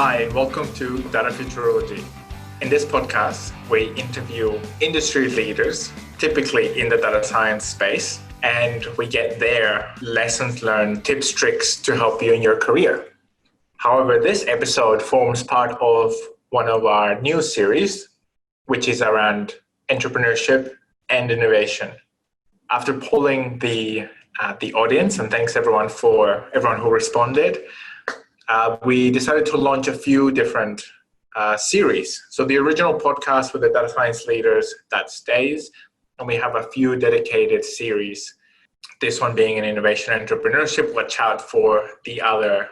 Hi, welcome to Data Futurology. In this podcast, we interview industry leaders, typically in the data science space, and we get their lessons learned, tips, tricks to help you in your career. However, this episode forms part of one of our new series, which is around entrepreneurship and innovation. After polling the audience, and thanks everyone who responded, we decided to launch a few different series. So the original podcast with the data science leaders, that stays, and we have a few dedicated series. This one being an innovation entrepreneurship. Watch out for the other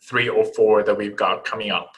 3 or 4 that we've got coming up.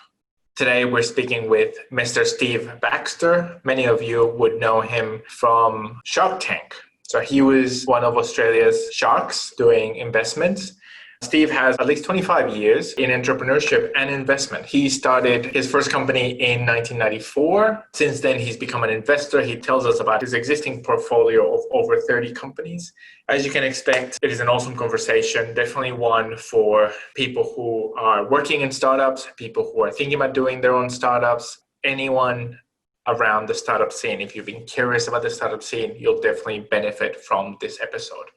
Today, we're speaking with Mr. Steve Baxter. Many of you would know him from Shark Tank. So he was one of Australia's sharks doing investments. Steve has at least 25 years in entrepreneurship and investment. He started his first company in 1994. Since then, he's become an investor. He tells us about his existing portfolio of over 30 companies. As you can expect, it is an awesome conversation, definitely one for people who are working in startups, people who are thinking about doing their own startups, anyone around the startup scene. If you've been curious about the startup scene, you'll definitely benefit from this episode.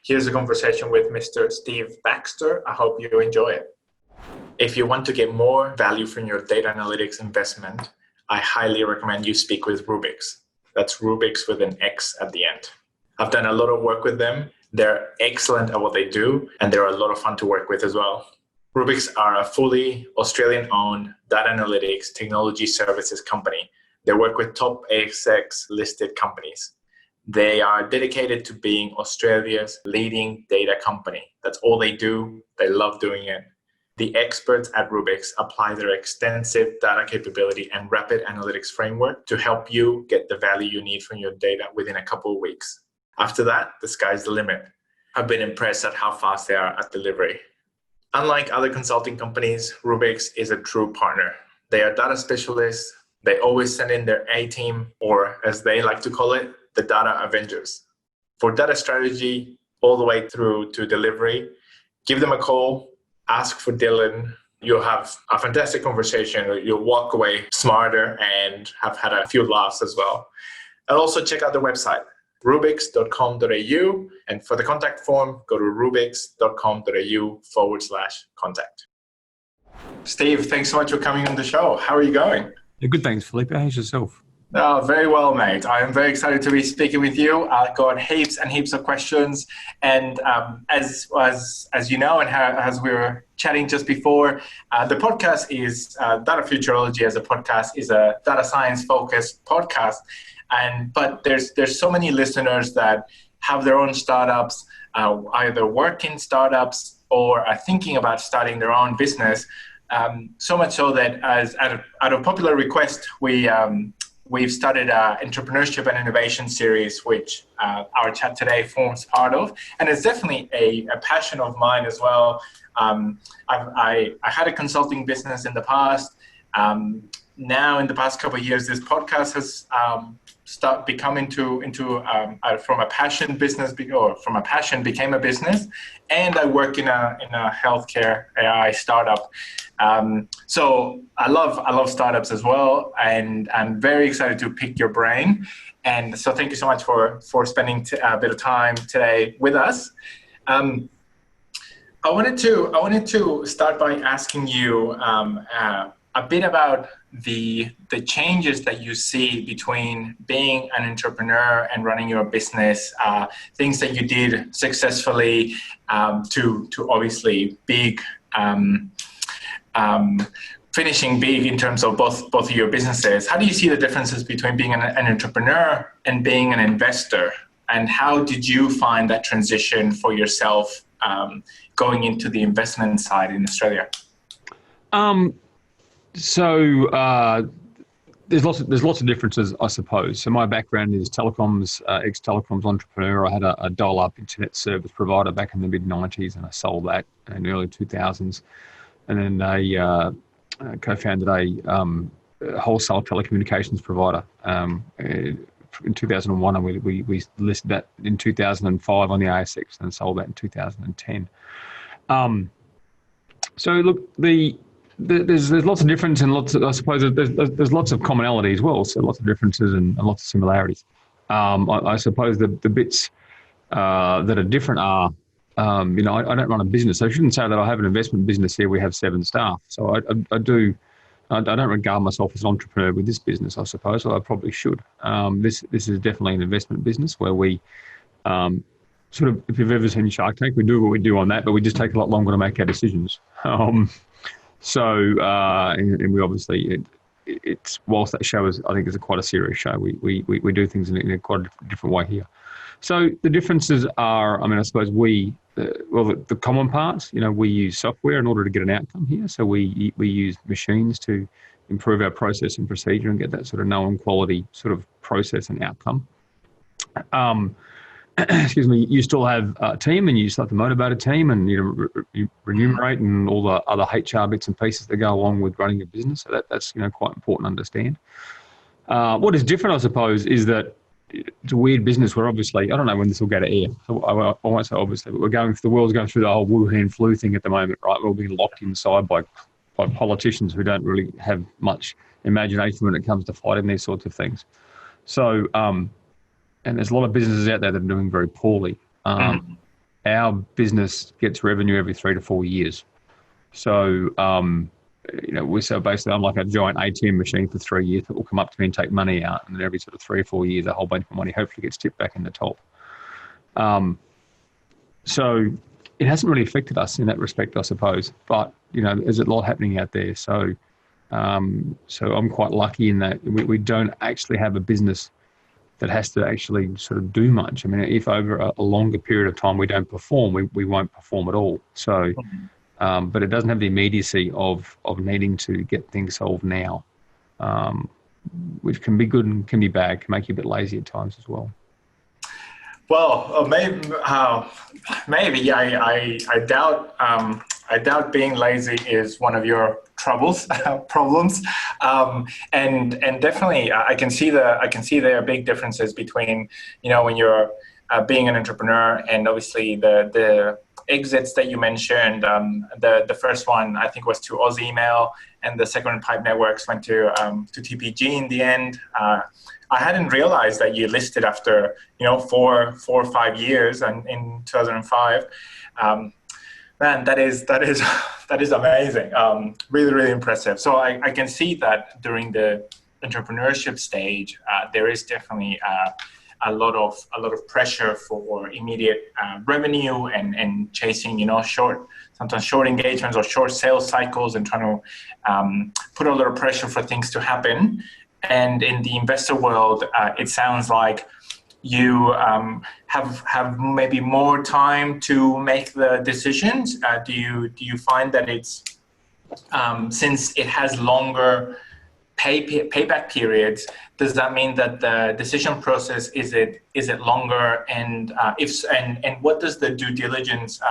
Here's a conversation with Mr. Steve Baxter. I hope you enjoy it. If you want to get more value from your data analytics investment, I highly recommend you speak with Rubix. That's Rubix with an X at the end. I've done a lot of work with them. They're excellent at what they do, and they're a lot of fun to work with as well. Rubix are a fully Australian-owned data analytics technology services company. They work with top ASX listed companies. They are dedicated to being Australia's leading data company. That's all they do. They love doing it. The experts at Rubix apply their extensive data capability and rapid analytics framework to help you get the value you need from your data within a couple of weeks. After that, the sky's the limit. I've been impressed at how fast they are at delivery. Unlike other consulting companies, Rubix is a true partner. They are data specialists. They always send in their A-team, or as they like to call it, the data Avengers. For data strategy all the way through to delivery, give them a call, ask for Dylan. You'll have a fantastic conversation. You'll walk away smarter and have had a few laughs as well. And also check out the website, rubix.com.au. And for the contact form, go to rubix.com.au/contact. Steve, thanks so much for coming on the show. How are you going? Yeah, good, thanks, Felipe. How's yourself? Oh, very well, mate. I am very excited to be speaking with you. I've got heaps and heaps of questions. And as you know, and as we were chatting just before, the podcast is Data Futurology as a podcast is a data science focused podcast. But there's so many listeners that have their own startups, either work in startups or are thinking about starting their own business. So much so that out of popular request, we've started an entrepreneurship and innovation series, which our chat today forms part of. And it's definitely a passion of mine as well. I had a consulting business in the past. Now, in the past couple of years, this podcast has become from a passion business, or from a passion became a business. And I work in a healthcare AI startup. So I love startups as well, and I'm very excited to pick your brain. And so thank you so much for spending a bit of time today with us. I wanted to start by asking you a bit about the changes that you see between being an entrepreneur and running your business, things that you did successfully to obviously big. Finishing big in terms of both of your businesses. How do you see the differences between being an entrepreneur and being an investor? And how did you find that transition for yourself going into the investment side in Australia? There's lots of differences, I suppose. So my background is telecoms, ex-telecoms entrepreneur. I had a dial-up internet service provider back in the mid-90s, and I sold that in the early 2000s. And then I co-founded a wholesale telecommunications provider in 2001, and we listed that in 2005 on the ASX and sold that in 2010. So look, the there's lots of difference and lots of, I suppose there's lots of commonality as well. So lots of differences and lots of similarities. I suppose the bits that are different are, I don't run a business. So I shouldn't say that I have an investment business here. We have 7 staff. So I don't regard myself as an entrepreneur with this business, I suppose. So I probably should. This is definitely an investment business where we sort of, if you've ever seen Shark Tank, we do what we do on that, but we just take a lot longer to make our decisions. And we obviously, it's whilst that show is, I think, is quite a serious show, we do things in a quite a different way here. So the differences are, I suppose the common parts, we use software in order to get an outcome here. So we use machines to improve our process and procedure and get that sort of known quality sort of process and outcome. Excuse me, you still have a team, and you still have to motivate a team, and you remunerate and all the other HR bits and pieces that go along with running a business. So that's quite important to understand. What is different, I suppose, is that it's a weird business where obviously, I don't know when this will go to air. So I won't say obviously, but the world's going through the whole Wuhan flu thing at the moment, right? We're all being locked inside by politicians who don't really have much imagination when it comes to fighting these sorts of things. So, and there's a lot of businesses out there that are doing very poorly. Our business gets revenue every 3 to 4 years. So, we're basically, I'm like a giant ATM machine for 3 years that will come up to me and take money out. And then every sort of 3 or 4 years, a whole bunch of money hopefully gets tipped back in the top. So it hasn't really affected us in that respect, I suppose. But, there's a lot happening out there. So I'm quite lucky in that we don't actually have a business that has to actually sort of do much. If over a longer period of time we don't perform, we won't perform at all. So... but it doesn't have the immediacy of needing to get things solved now, which can be good and can be bad, can make you a bit lazy at times as well. Well, maybe I doubt being lazy is one of your problems, and definitely I can see there are big differences between when you're being an entrepreneur and obviously the exits that you mentioned. The first one I think was to Oz Email, and the second one, Pipe Networks, went to TPG in the end. I hadn't realized that you listed after 4 or 5 years, and in 2005. Man, that is amazing. Really, really impressive. So I can see that during the entrepreneurship stage, there is definitely a lot of pressure for immediate revenue and chasing sometimes short engagements or short sales cycles, and trying to put a lot of pressure for things to happen. And in the investor world, it sounds like you have maybe more time to make the decisions. Do you find that it's since it has longer payback periods, does that mean that the decision process is it longer, and what does the due diligence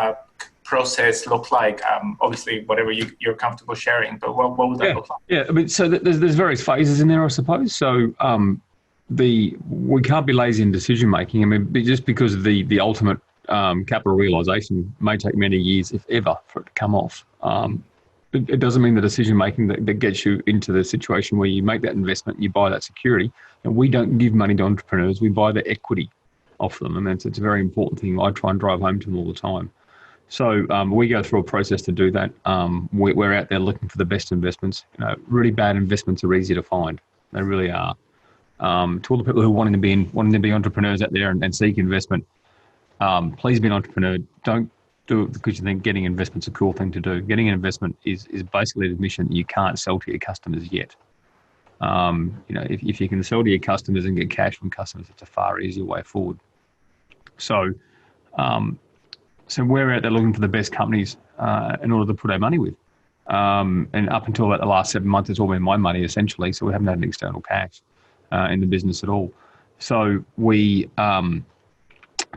process look like? Obviously, whatever you're comfortable sharing, but what would that look like? Yeah, so there's various phases in there, I suppose. So we can't be lazy in decision making. Just because of the ultimate capital realization may take many years, if ever, for it to come off. It doesn't mean the decision making that gets you into the situation where you make that investment, you buy that security. And we don't give money to entrepreneurs; we buy the equity off them, and it's a very important thing. I try and drive home to them all the time. So we go through a process to do that. We're out there looking for the best investments. Really bad investments are easy to find; they really are. To all the people who are wanting to be entrepreneurs out there and seek investment, please be an entrepreneur. Don't do it because you think getting investment's a cool thing to do. Getting an investment is basically an admission that you can't sell to your customers yet. If you can sell to your customers and get cash from customers, it's a far easier way forward. So we're out there looking for the best companies in order to put our money with. And up until about the last 7 months, it's all been my money essentially. So we haven't had an external cash in the business at all. So we spent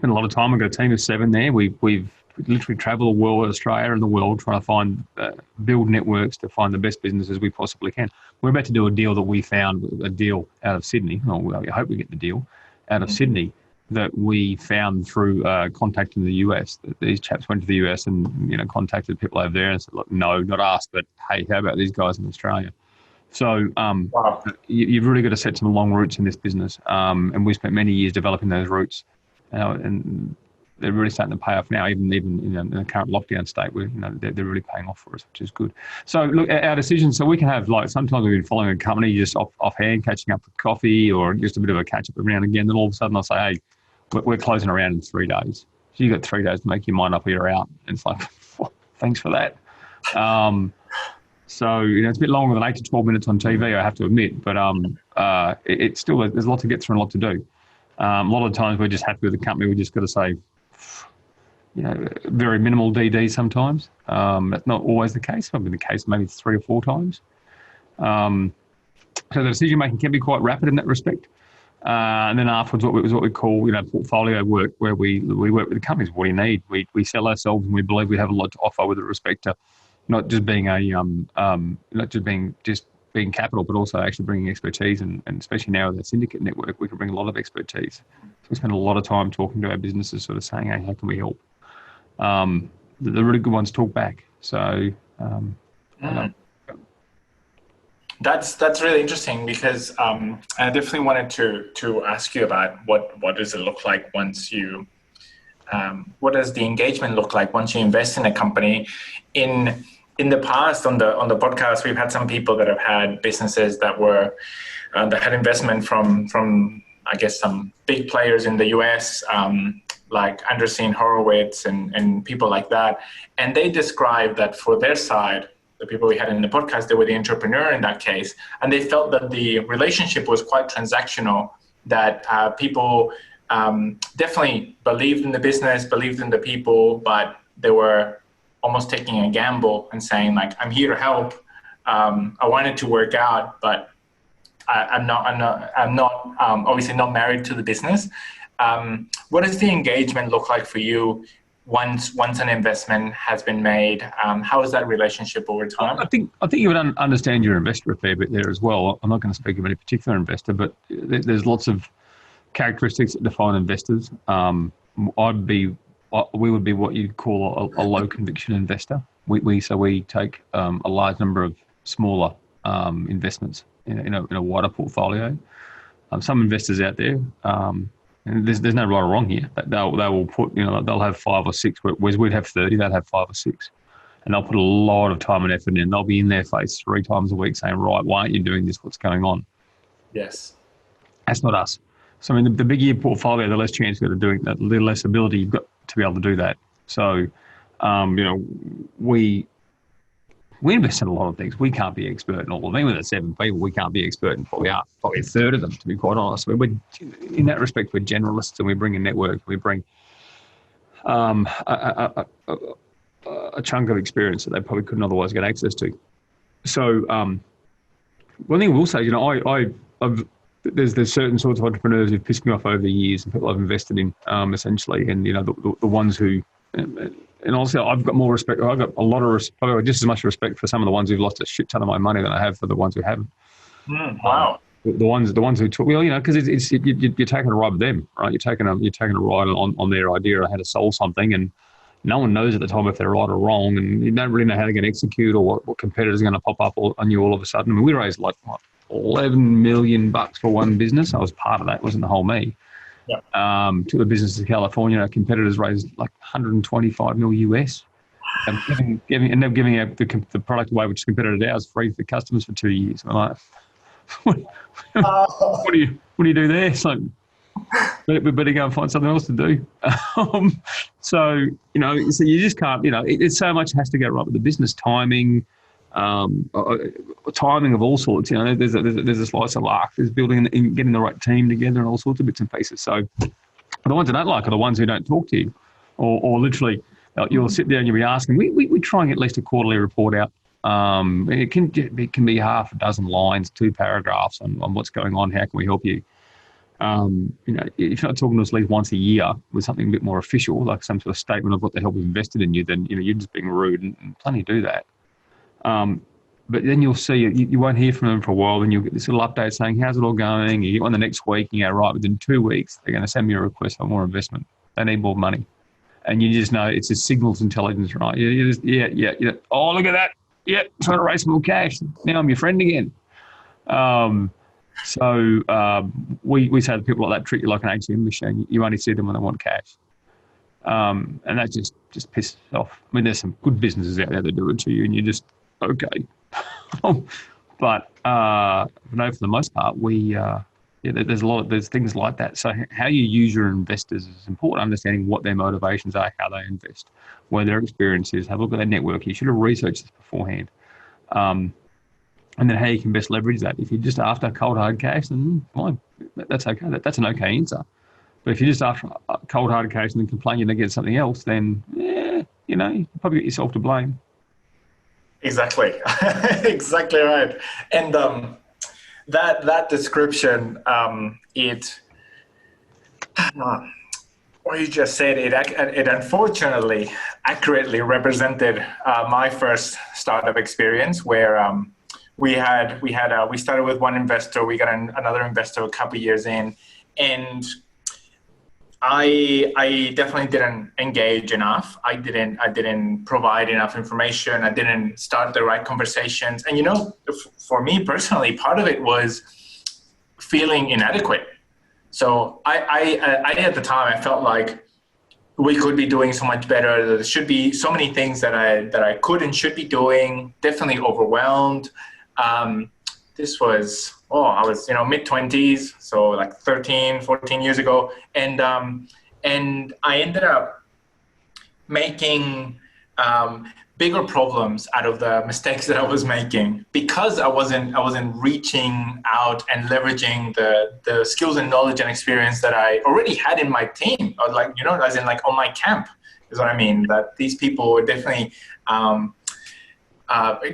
a lot of time. We've got a team of 7 there. We've literally traveled the world, Australia and the world, trying to find, build networks to find the best businesses we possibly can. We're about to do a deal that we found, a deal out of Sydney. I hope we get the deal out of Sydney, that we found through contacting the US. These chaps went to the US and contacted people over there and said, look, no, not us, but hey, how about these guys in Australia? So Wow. you've really got to set some long roots in this business, and we spent many years developing those roots, and they're really starting to pay off now. Even in the current lockdown state, where they're really paying off for us, which is good. So look, our decisions. So we can have sometimes we've been following a company just offhand, catching up with coffee or just a bit of a catch up every now and again. Then all of a sudden I'll say, hey, we're closing around in 3 days. So you got 3 days to make your mind up or you're out. And it's like, thanks for that. So it's a bit longer than 8 to 12 minutes on TV, I have to admit, but it's still there's a lot to get through and a lot to do. A lot of the times we're just happy with the company. We just got to say, very minimal DD sometimes. That's not always the case. I've been the case maybe 3 or 4 times. So the decision making can be quite rapid in that respect. And then afterwards, what we call portfolio work, where we work with the companies. What do you need? We sell ourselves, and we believe we have a lot to offer with respect to not just being being capital, but also actually bringing expertise, and especially now with the syndicate network, we can bring a lot of expertise. So we spend a lot of time talking to our businesses, sort of saying, hey, how can we help? The really good ones talk back. So that's really interesting, because I definitely wanted to ask you about what does it look like once you what does the engagement look like once you invest in a company. In the past, on the podcast, we've had some people that have had businesses that were that had investment from I guess some big players in the US, like Andreessen Horowitz and people like that. And they described that for their side, the people we had in the podcast, they were the entrepreneur in that case, and they felt that the relationship was quite transactional. That people definitely believed in the business, believed in the people, but they were almost taking a gamble and saying, like, I'm here to help. I wanted to work out, but I'm not obviously not married to the business. What does the engagement look like for you once an investment has been made? How is that relationship over time? I think you would understand your investor a fair bit there as well. I'm not going to speak of any particular investor, but there's lots of characteristics that define investors. We would be what you'd call a low conviction investor. We take a large number of smaller investments in a wider portfolio. Some investors out there, and there's no right or wrong here. They will put they'll have 5 or 6, whereas we'd have 30. They'd have 5 or 6, and they'll put a lot of time and effort in. They'll be in their face 3 times a week saying, right, why aren't you doing this? What's going on? Yes, that's not us. So I mean, the bigger your portfolio, the less chance you've got of doing that, the less ability you've got to be able to do that. So, we invest in a lot of things. We can't be expert in all of them. Even at 7 people, we can't be expert in probably a third of them, to be quite honest. We're in that respect, we're generalists, and we bring a network. We bring a chunk of experience that they probably couldn't otherwise get access to. So, one thing I will say, I've there's certain sorts of entrepreneurs who've pissed me off over the years, and people I've invested in, essentially, and the ones who, and also I've got more respect. I've got a lot of respect, just as much respect for some of the ones who've lost a shit ton of my money than I have for the ones who haven't. Wow. The ones who took, because you're taking a ride with them, right? You're taking a ride on their idea on how to solve something, and no one knows at the time if they're right or wrong, and you don't really know how they're going to execute or what competitors are going to pop up on you all of a sudden. I mean, we raised like $11 million for one business. I was part of that. It wasn't the whole me. Yeah. Took the business to California. Our competitors raised like $125 million US. And giving out the product away, which is competitor to ours, free for customers for 2 years. I'm like, what do you do there? It's like, we better go and find something else to do. So you just can't. It's so much has to go right with the business timing. Timing of all sorts. There's a slice of luck. There's building and getting the right team together and all sorts of bits and pieces. So the ones I don't like are the ones who don't talk to you, or literally you'll sit there and you'll be asking. We try and get at least a quarterly report out. It can be half a dozen lines, 2 paragraphs on what's going on. How can we help you? If you're not talking to us at least once a year with something a bit more official, like some sort of statement of what the hell we've invested in you, then you're just being rude, and plenty do that. but then you'll see you won't hear from them for a while. Then you'll get this little update saying, how's it all going? You get one the next week, and you go, right, within 2 weeks, they're going to send me a request for more investment. They need more money. And you just know it's a signals intelligence, right? You just, yeah. Oh, look at that. Yeah, trying to raise more cash. Now I'm your friend again. We say to people like that, treat you like an ATM machine. You only see them when they want cash. And that just pisses off. I mean, there's some good businesses out there that do it to you, and you're just, okay. But no, for the most part, there's things like that. So how you use your investors is important. Understanding what their motivations are, how they invest, where their experience is. Have a look at their network. You should have researched this beforehand. And then how you can best leverage that. If you're just after cold hard cash, then fine, that's okay. That's an okay answer. But if you're just after cold hard cash and then complain you're going to get something else, then you probably get yourself to blame. Exactly, exactly right. And that description, what you just said, it unfortunately accurately represented my first startup experience, where we started with one investor, we got another investor a couple of years in, and I definitely didn't engage enough. I didn't provide enough information. I didn't start the right conversations. And for me personally, part of it was feeling inadequate. So I at the time, I felt like we could be doing so much better. There should be so many things that I could and should be doing. Definitely overwhelmed. This was, I was, mid-20s, so like 13, 14 years ago. And I ended up making bigger problems out of the mistakes that I was making, because I wasn't reaching out and leveraging the skills and knowledge and experience that I already had in my team. I was like, as in like on my camp is what I mean, that these people were definitely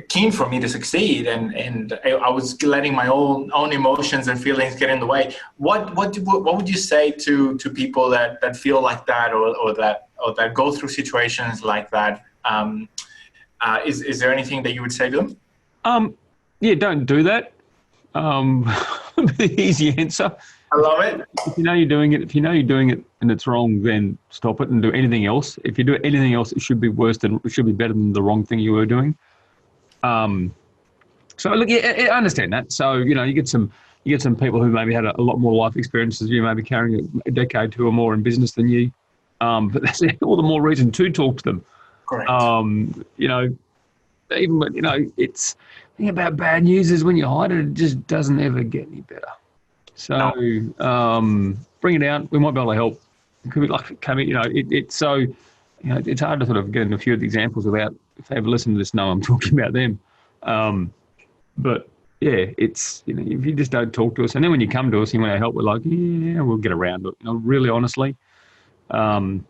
keen for me to succeed, and I was letting my own emotions and feelings get in the way. What would you say to people that feel like that, or that go through situations like that? Is there anything that you would say to them? Yeah, don't do that. The easy answer. I love it. If you know you're doing it and it's wrong, then stop it and do anything else. If you do anything else, it should be better than the wrong thing you were doing. So look, I understand that. So, you get some people who maybe had a lot more life experiences. You maybe carrying a decade, two or more in business than you. But that's all the more reason to talk to them. Correct. Even when, it's the thing about bad news is when you hide it, it just doesn't ever get any better. So, bring it out. We might be able to help. It could be like it's so, it's hard to sort of get into a few of the examples without, if they ever listen to this, know I'm talking about them. But yeah, it's, if you just don't talk to us, and then when you come to us and you want to help, we're like, yeah, we'll get around it. Really honestly, you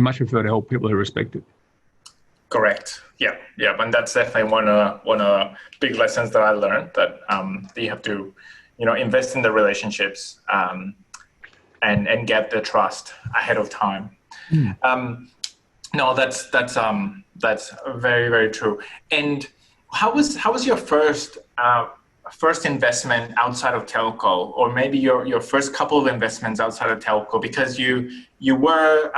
much prefer to help people who respect it. Correct. Yeah. And that's definitely one of the big lessons that I learned, that you have to, invest in the relationships and get the trust ahead of time. No, that's very, very true. And how was your first investment outside of telco, or maybe your first couple of investments outside of telco? Because you were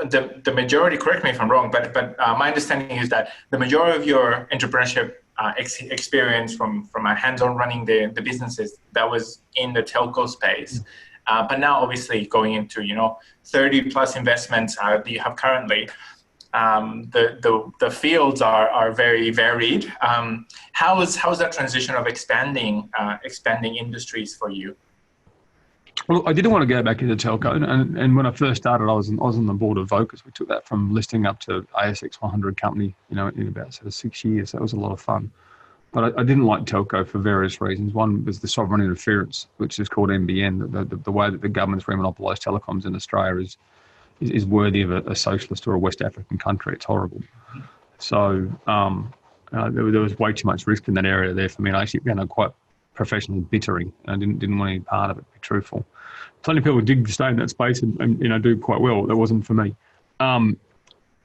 the majority. Correct me if I'm wrong, but my understanding is that the majority of your entrepreneurship experience from a hands-on running the businesses, that was in the telco space. But now, obviously, going into 30 plus investments that you have currently, the fields are very varied. How is that transition of expanding industries for you? Well, I didn't want to go back into telco, and when I first started, I was on the board of Vocus. We took that from listing up to ASX 100 company, in about sort of 6 years. That was a lot of fun. But I didn't like telco for various reasons. One was the sovereign interference, which is called NBN. The way that the government's remonopolised telecoms in Australia is worthy of a socialist or a West African country. It's horrible. So there was way too much risk in that area there for me. And I actually found it quite professionally bittering. I didn't want any part of it, to be truthful. Plenty of people did stay in that space and do quite well. That wasn't for me.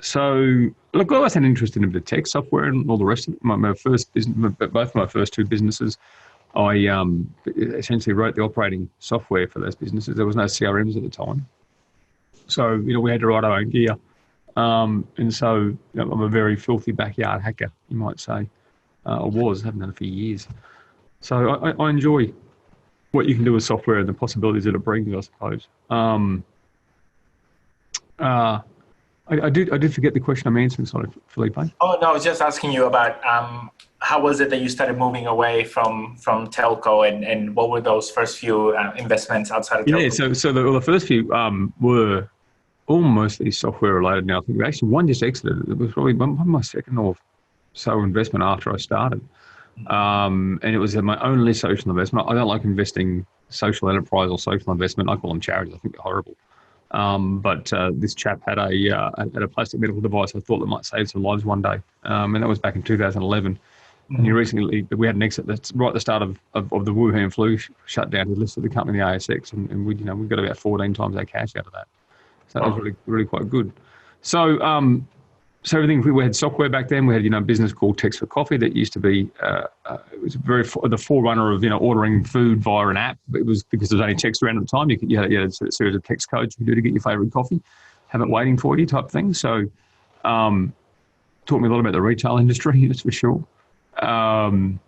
So look, I always had an interest in a bit of tech software and all the rest of it. My first business, both my first two businesses, I essentially wrote the operating software for those businesses. There was no CRMs at the time. So, we had to write our own gear. And so I'm a very filthy backyard hacker, you might say. I haven't done it for years. So I enjoy what you can do with software and the possibilities that it brings, I suppose. I did forget the question I'm answering, sorry, Felipe. Oh, no, I was just asking you about how was it that you started moving away from telco, and what were those first few investments outside of telco? Yeah, so the first few were all mostly software related now. I think actually one just exited. It was probably my second or so investment after I started. And it was my only social investment. I don't like investing social enterprise or social investment. I call them charities. I think they're horrible. But this chap had a plastic medical device I thought that might save some lives one day. And that was back in 2011. And we had an exit that's right at the start of the Wuhan flu shutdown. He listed the company in the ASX, and we got about 14 times our cash out of that. So that was really, really quite good. So everything, we had software back then. We had a business called Text for Coffee that used to be it was the forerunner of ordering food via an app. It was because there was only text around at the time. You had a series of text codes you could do to get your favourite coffee, have it waiting for you type thing. So taught me a lot about the retail industry, that's for sure. Some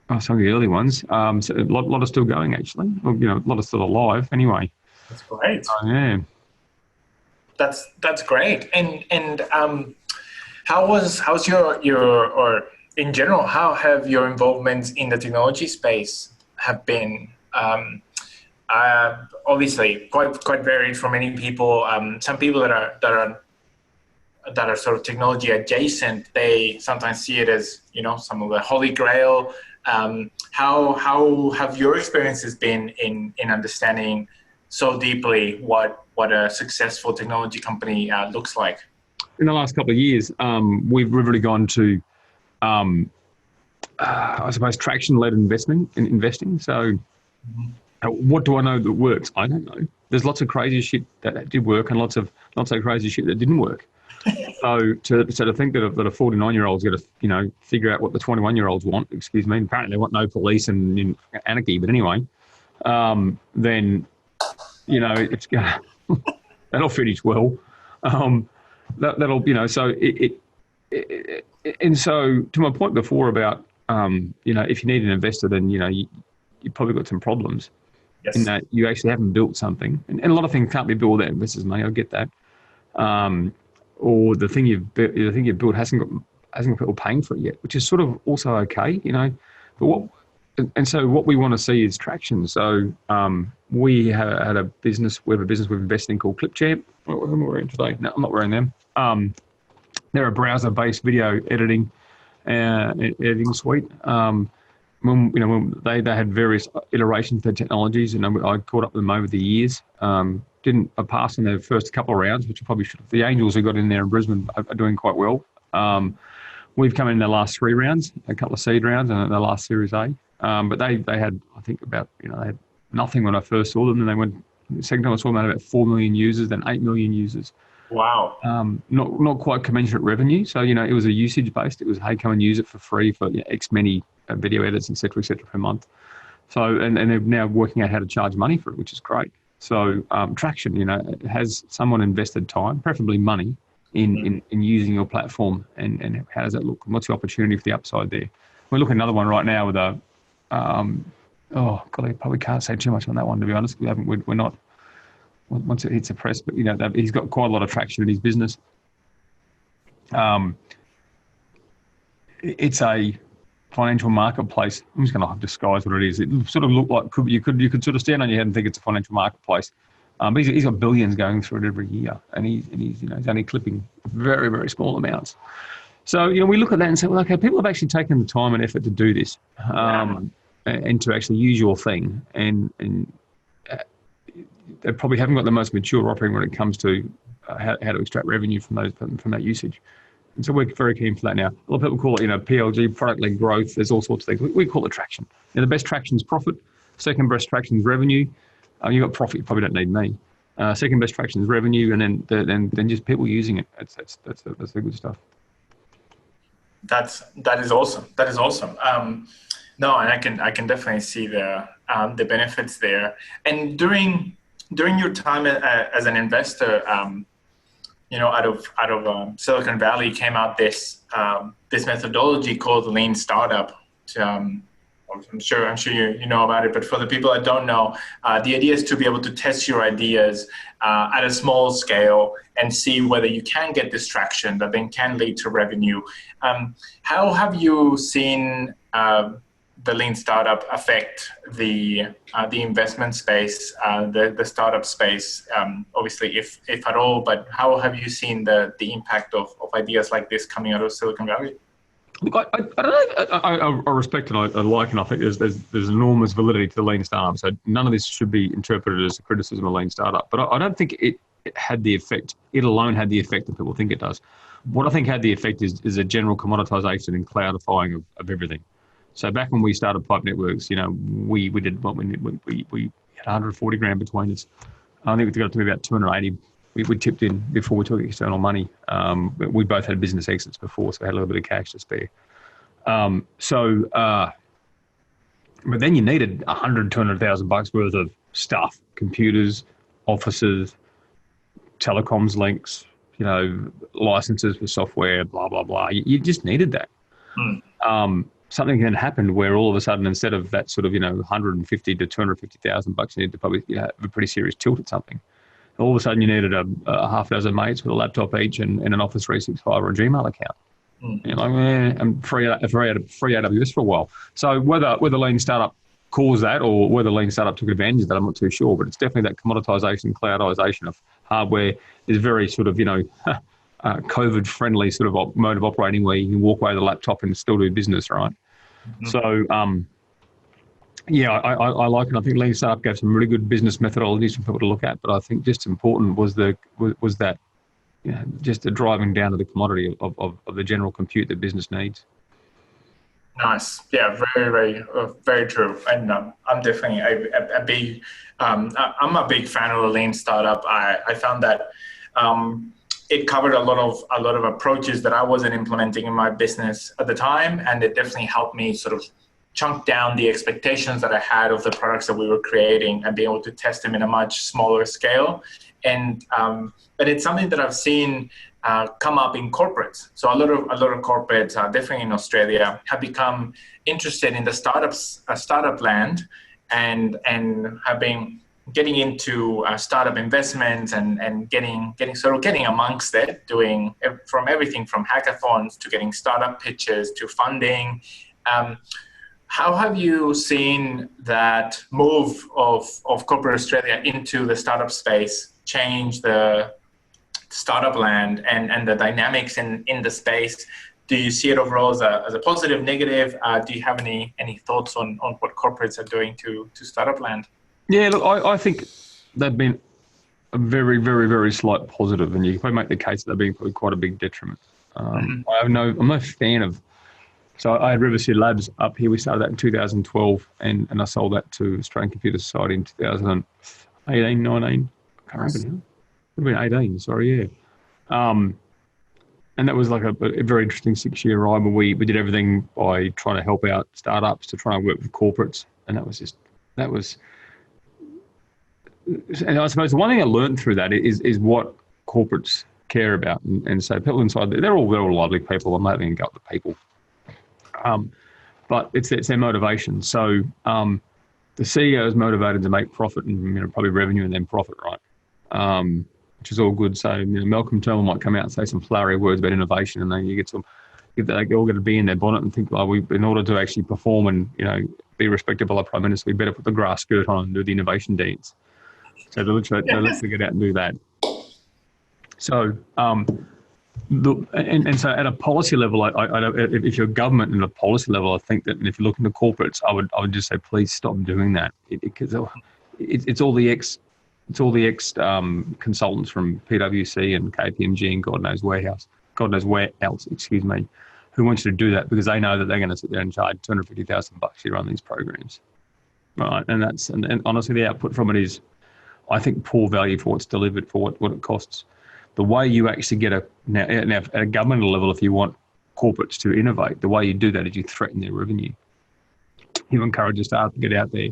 of the early ones. So a lot are still going actually. Well, a lot are still alive anyway. That's great. Yeah. That's great. And how's your or in general, how have your involvements in the technology space have been? Obviously quite varied for many people. Some people that are sort of technology adjacent, they sometimes see it as some of the holy grail. How have your experiences been in understanding so deeply what a successful technology company looks like? In the last couple of years, we've really gone to, I suppose, traction-led investing. So what do I know that works? I don't know. There's lots of crazy shit that did work and lots of not so crazy shit that didn't work. So to think that a 49-year-old's got to, figure out what the 21-year-olds want, excuse me, apparently they want no police and anarchy, but anyway, then, it's going that'll finish well. That'll, so and so to my point before about, if you need an investor, then, you probably got some problems. Yes. In that you actually haven't built something. And a lot of things can't be built without investors' money, I get that. Or the thing you've built hasn't got people paying for it yet, which is sort of also okay, But what we want to see is traction. So we have a business we've invested in called ClipChamp. What am I wearing today? No, I'm not wearing them. They're a browser-based video editing suite. When they had various iterations of their technologies, and I caught up with them over the years. Didn't pass in their first couple of rounds, which I probably should have. The Angels who got in there in Brisbane are doing quite well. We've come in the last 3 rounds, a couple of seed rounds, and the last Series A. But they had, I think, about they had nothing when I first saw them, and they went. The second time I saw them, about 4 million users, then 8 million users. Wow. Not quite commensurate revenue. So it was a usage based. It was, hey, come and use it for free for X many video edits, et cetera, per month. So and they're now working out how to charge money for it, which is great. So traction, has someone invested time, preferably money, in using your platform, and how does that look? What's the opportunity for the upside there? We're looking at another one right now with a. I probably can't say too much on that one, to be honest. We're not. Once it hits the press, but he's got quite a lot of traction in his business. It's a financial marketplace. I'm just going to disguise what it is. It sort of looked like you could sort of stand on your head and think it's a financial marketplace. But he's got billions going through it every year, and he's only clipping very, very small amounts. So we look at that and say, well, okay, people have actually taken the time and effort to do this, and to actually use your thing, and they probably haven't got the most mature offering when it comes to how to extract revenue from that usage. And so we're very keen for that now. A lot of people call it, PLG, product-led growth. There's all sorts of things. We call it traction. The best traction is profit. Second best traction is revenue. You got profit, you probably don't need me. Second best traction is revenue, and then just people using it. That's the good stuff. That is awesome. That is awesome. No, and I can definitely see the benefits there. And during your time as an investor, out of Silicon Valley came out this methodology called Lean Startup. I'm sure you know about it, but for the people that don't know, the idea is to be able to test your ideas at a small scale and see whether you can get this traction that then can lead to revenue. How have you seen the Lean Startup affect the investment space, the startup space, obviously, if at all, but how have you seen the impact of ideas like this coming out of Silicon Valley? Look, I don't know. I respect and I like, and I think there's enormous validity to the Lean Startup. So none of this should be interpreted as a criticism of Lean Startup. But I don't think it had the effect. It alone had the effect that people think it does. What I think had the effect is a general commoditization and cloudifying of everything. So back when we started Pipe Networks, we did what we had 140 grand between us. I think we got to about 280. We tipped in before we took external money. We both had business exits before, so we had a little bit of cash to spare. But then you needed $200,000 worth of stuff: computers, offices, telecoms links, licenses for software, blah blah blah. You just needed that. Something then happened where all of a sudden, instead of that sort of $150,000 to $250,000, you need to probably have a pretty serious tilt at something. All of a sudden, you needed a half dozen mates with a laptop each and an Office 365 or a Gmail account. You're like, I'm free AWS for a while. So whether Lean Startup caused that or whether Lean Startup took advantage of that, I'm not too sure. But it's definitely that commoditization, cloudization of hardware is very sort of, COVID-friendly sort of mode of operating where you can walk away with a laptop and still do business, right? Mm-hmm. So, yeah, I like it. I think Lean Startup gave some really good business methodologies for people to look at. But I think just important was that just the driving down to the commodity of the general compute that business needs. Nice. Yeah, very, very true. And I'm definitely a big I'm a big fan of the Lean Startup. I found that it covered a lot of approaches that I wasn't implementing in my business at the time, and it definitely helped me sort of chunk down the expectations that I had of the products that we were creating and be able to test them in a much smaller scale. And but it's something that I've seen come up in corporates. So a lot of corporates, definitely in Australia, have become interested in the startup land, and have been getting into startup investments and getting amongst it, doing from everything from hackathons to getting startup pitches to funding. How have you seen that move of corporate Australia into the startup space change the startup land and the dynamics in the space? Do you see it overall as a positive, negative? Do you have any thoughts on what corporates are doing to startup land? Yeah, look, I think they've been a very, very, very slight positive, and you can probably make the case that they've been probably quite a big detriment. I'm no fan of. So I had River City Labs up here. We started that in 2012, and I sold that to Australian Computer Society in 2018, 19. I can't remember now. It would have been 18, sorry, yeah. And that was like a very interesting 6-year ride where we did everything by trying to help out startups to try and work with corporates. And and I suppose the one thing I learned through that is what corporates care about. And so people inside, they're all lovely people. I'm not even go up the people. But it's their motivation. So the CEO is motivated to make profit and probably revenue and then profit, right? Which is all good. So Malcolm Turnbull might come out and say some flowery words about innovation, and then they all get to be in their bonnet and think, well, in order to actually perform and be respected by the Prime Minister, we better put the grass skirt on and do the innovation dance. So they literally get out and do that. So so at a policy level, if you're government at a policy level, I think that if you look into corporates, I would just say, please stop doing that, because it's all the ex consultants from PwC and KPMG and God knows where else, who want you to do that because they know that they're going to sit there and charge $250,000 to run these programs, right? And honestly, the output from it is, I think, poor value for what's delivered, for what it costs. The way you actually get now at a governmental level, if you want corporates to innovate, the way you do that is you threaten their revenue. You encourage a startup to get out there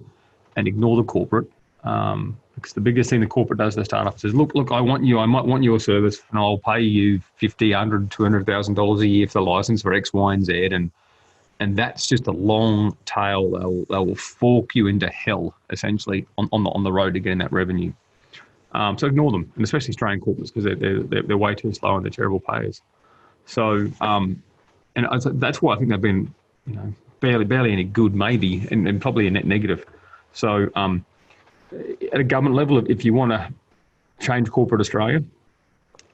and ignore the corporate. Because the biggest thing the corporate does to the startup is, look, I might want your service, and I'll pay you $50,000, $100,000, $200,000 a year for the license for X, Y, and Z, and that's just a long tail. They will fork you into hell, essentially, on the road to getting that revenue. So ignore them, and especially Australian corporates, because they're way too slow and they're terrible payers. So that's why I think they've been, barely any good, maybe, and probably a net negative. So at a government level, if you want to change corporate Australia,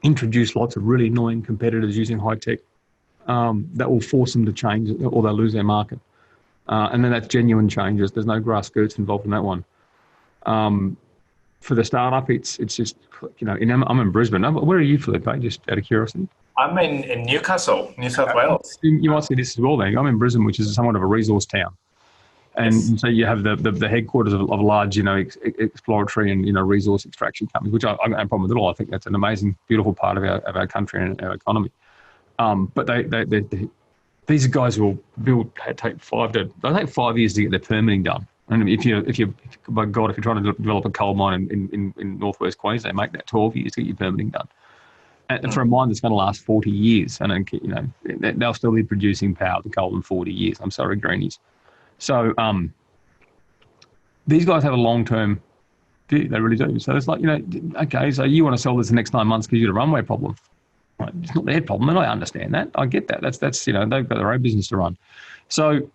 introduce lots of really annoying competitors using high tech. That will force them to change, or they'll lose their market. And then that's genuine changes. There's no grass skirts involved in that one. For the startup, it's just, I'm in Brisbane. Where are you, Felipe? Just out of curiosity. I'm in Newcastle, New South Wales. You might see this as well then. I'm in Brisbane, which is somewhat of a resource town. And so you have the headquarters of large, exploratory and, resource extraction companies, which I don't have a problem with at all. I think that's an amazing, beautiful part of our country and our economy. But these guys will take 5 years to get their permitting done. And if you're by God, if you're trying to develop a coal mine in northwest Queensland, make that 12 years to get your permitting done. And for a mine that's going to last 40 years, and they'll still be producing power to coal in 40 years. I'm sorry, greenies. So these guys have a long-term view. They really do. So it's like, okay, so you want to sell this the next 9 months because you have a runway problem. Right? It's not their problem, and I understand that. I get that. That's they've got their own business to run. So,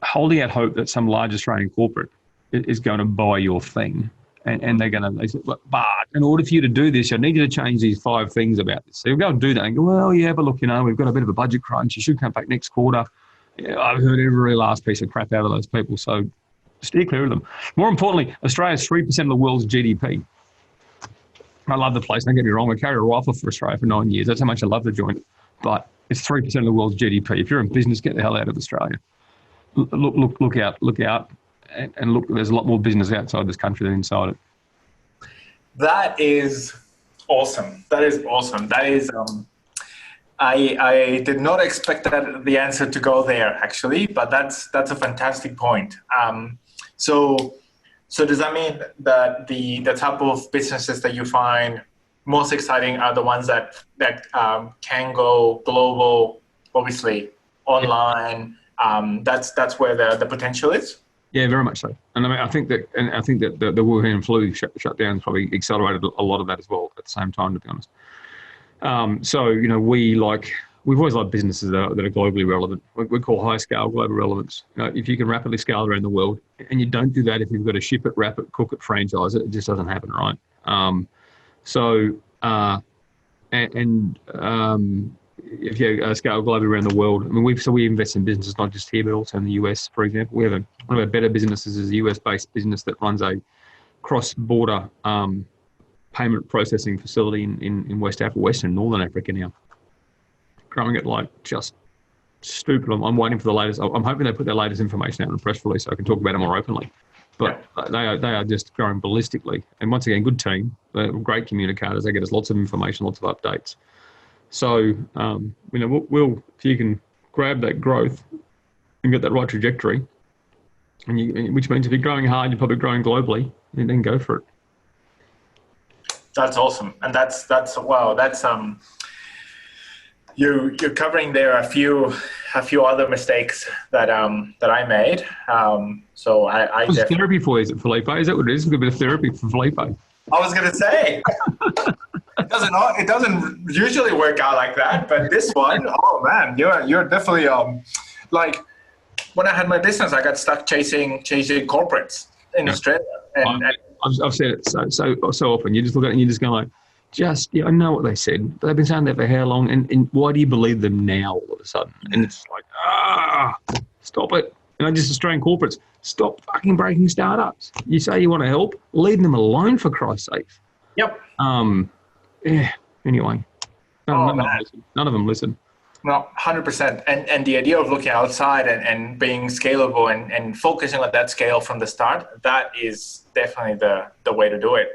holding out hope that some large Australian corporate is going to buy your thing, and they say, but in order for you to do this, I need you to change these 5 things about this. So you'll go and do that and go, well, yeah, but look, we've got a bit of a budget crunch. You should come back next quarter. I've heard every last piece of crap out of those people, so steer clear of them. More importantly, Australia's 3% of the world's GDP. I love the place, don't get me wrong. I carried a rifle for Australia for 9 years. That's how much I love the joint. But it's 3% of the world's GDP. If you're in business, get the hell out of Australia. Look out, and look. There's a lot more business outside this country than inside it. That is awesome. That is, I did not expect the answer to go there, actually, but that's a fantastic point. So does that mean that the type of businesses that you find most exciting are the ones that can go global, obviously online? That's where the potential is. Yeah, very much so. And I think that the Wuhan flu shutdown probably accelerated a lot of that as well at the same time, to be honest. We've always liked businesses that are globally relevant. We call high scale global relevance. If you can rapidly scale around the world, and you don't do that if you've got to ship it, wrap it, cook it, franchise it, it just doesn't happen, right? If you scale globally around the world, we invest in businesses not just here but also in the US, for example. We have one of our better businesses is a US-based business that runs a cross-border payment processing facility in West Africa, Western Northern Africa now. Growing it like just stupid. I'm waiting for the latest. I'm hoping they put their latest information out in a press release so I can talk about it more openly. But they are just growing ballistically. And once again, good team, great communicators. They get us lots of information, lots of updates. So we'll if you can grab that growth and get that right trajectory, which means if you're growing hard, you're probably growing globally, and then go for it. That's awesome, and that's wow. That's you're covering there a few other mistakes that I made. So I it's therapy for you, is it, Felipe? Is that what it is? A bit of therapy for Felipe. I was going to say it doesn't usually work out like that, but this one, oh man, you're definitely like when I had my business, I got stuck chasing corporates in Australia, and I've said it so often. You just look at it and you just go like, I know what they said, but they've been saying that for how long? And why do you believe them now all of a sudden? And it's like, stop it. Just Australian corporates, stop fucking breaking startups. You say you want to help, leave them alone for Christ's sake. Yep. Anyway, none of them listen. No, 100%. And the idea of looking outside and being scalable and focusing on that scale from the start, that is definitely the way to do it.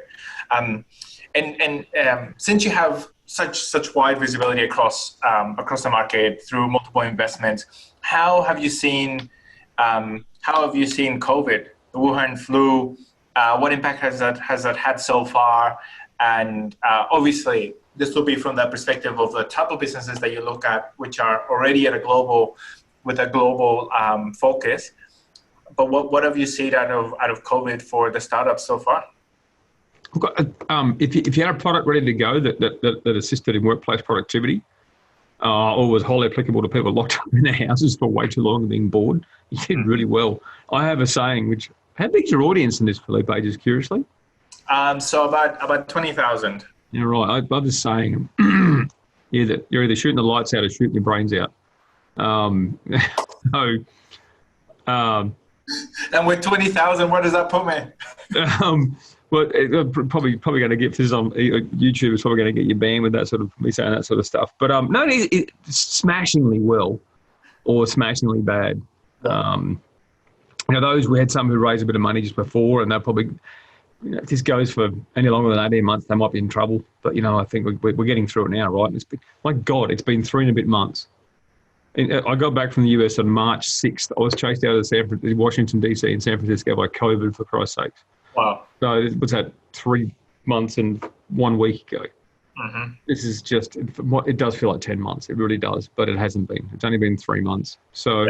Since you have such wide visibility across the market through multiple investments, how have you seen COVID, the Wuhan flu? What impact has that had so far? And obviously, this will be from the perspective of the type of businesses that you look at, which are already at a global focus. But what have you seen out of COVID for the startups so far? If you had a product ready to go that assisted in workplace productivity, or was highly applicable to people locked up in their houses for way too long and being bored, you did really well. I have a saying, which, how big's your audience in this, Felipe, just curiously? So about 20,000. Yeah, right. I was saying, you're either shooting the lights out or shooting your brains out. And with 20,000, where does that put me? Well, probably going to get this on YouTube. Is probably going to get you banned with that sort of me saying that sort of stuff. But no, it's smashingly well, or smashingly bad. Those, we had some who raised a bit of money just before, and they're probably, if this goes for any longer than 18 months, they might be in trouble. But I think we're getting through it now, right? And it's been, my God, it's been 3 and a bit months. And I got back from the US on March 6th. I was chased out of Washington DC and San Francisco by COVID, for Christ's sakes. Wow. So what's that, 3 months and 1 week ago? Mm-hmm. This is just, it does feel like 10 months. It really does, but it hasn't been. It's only been 3 months. So,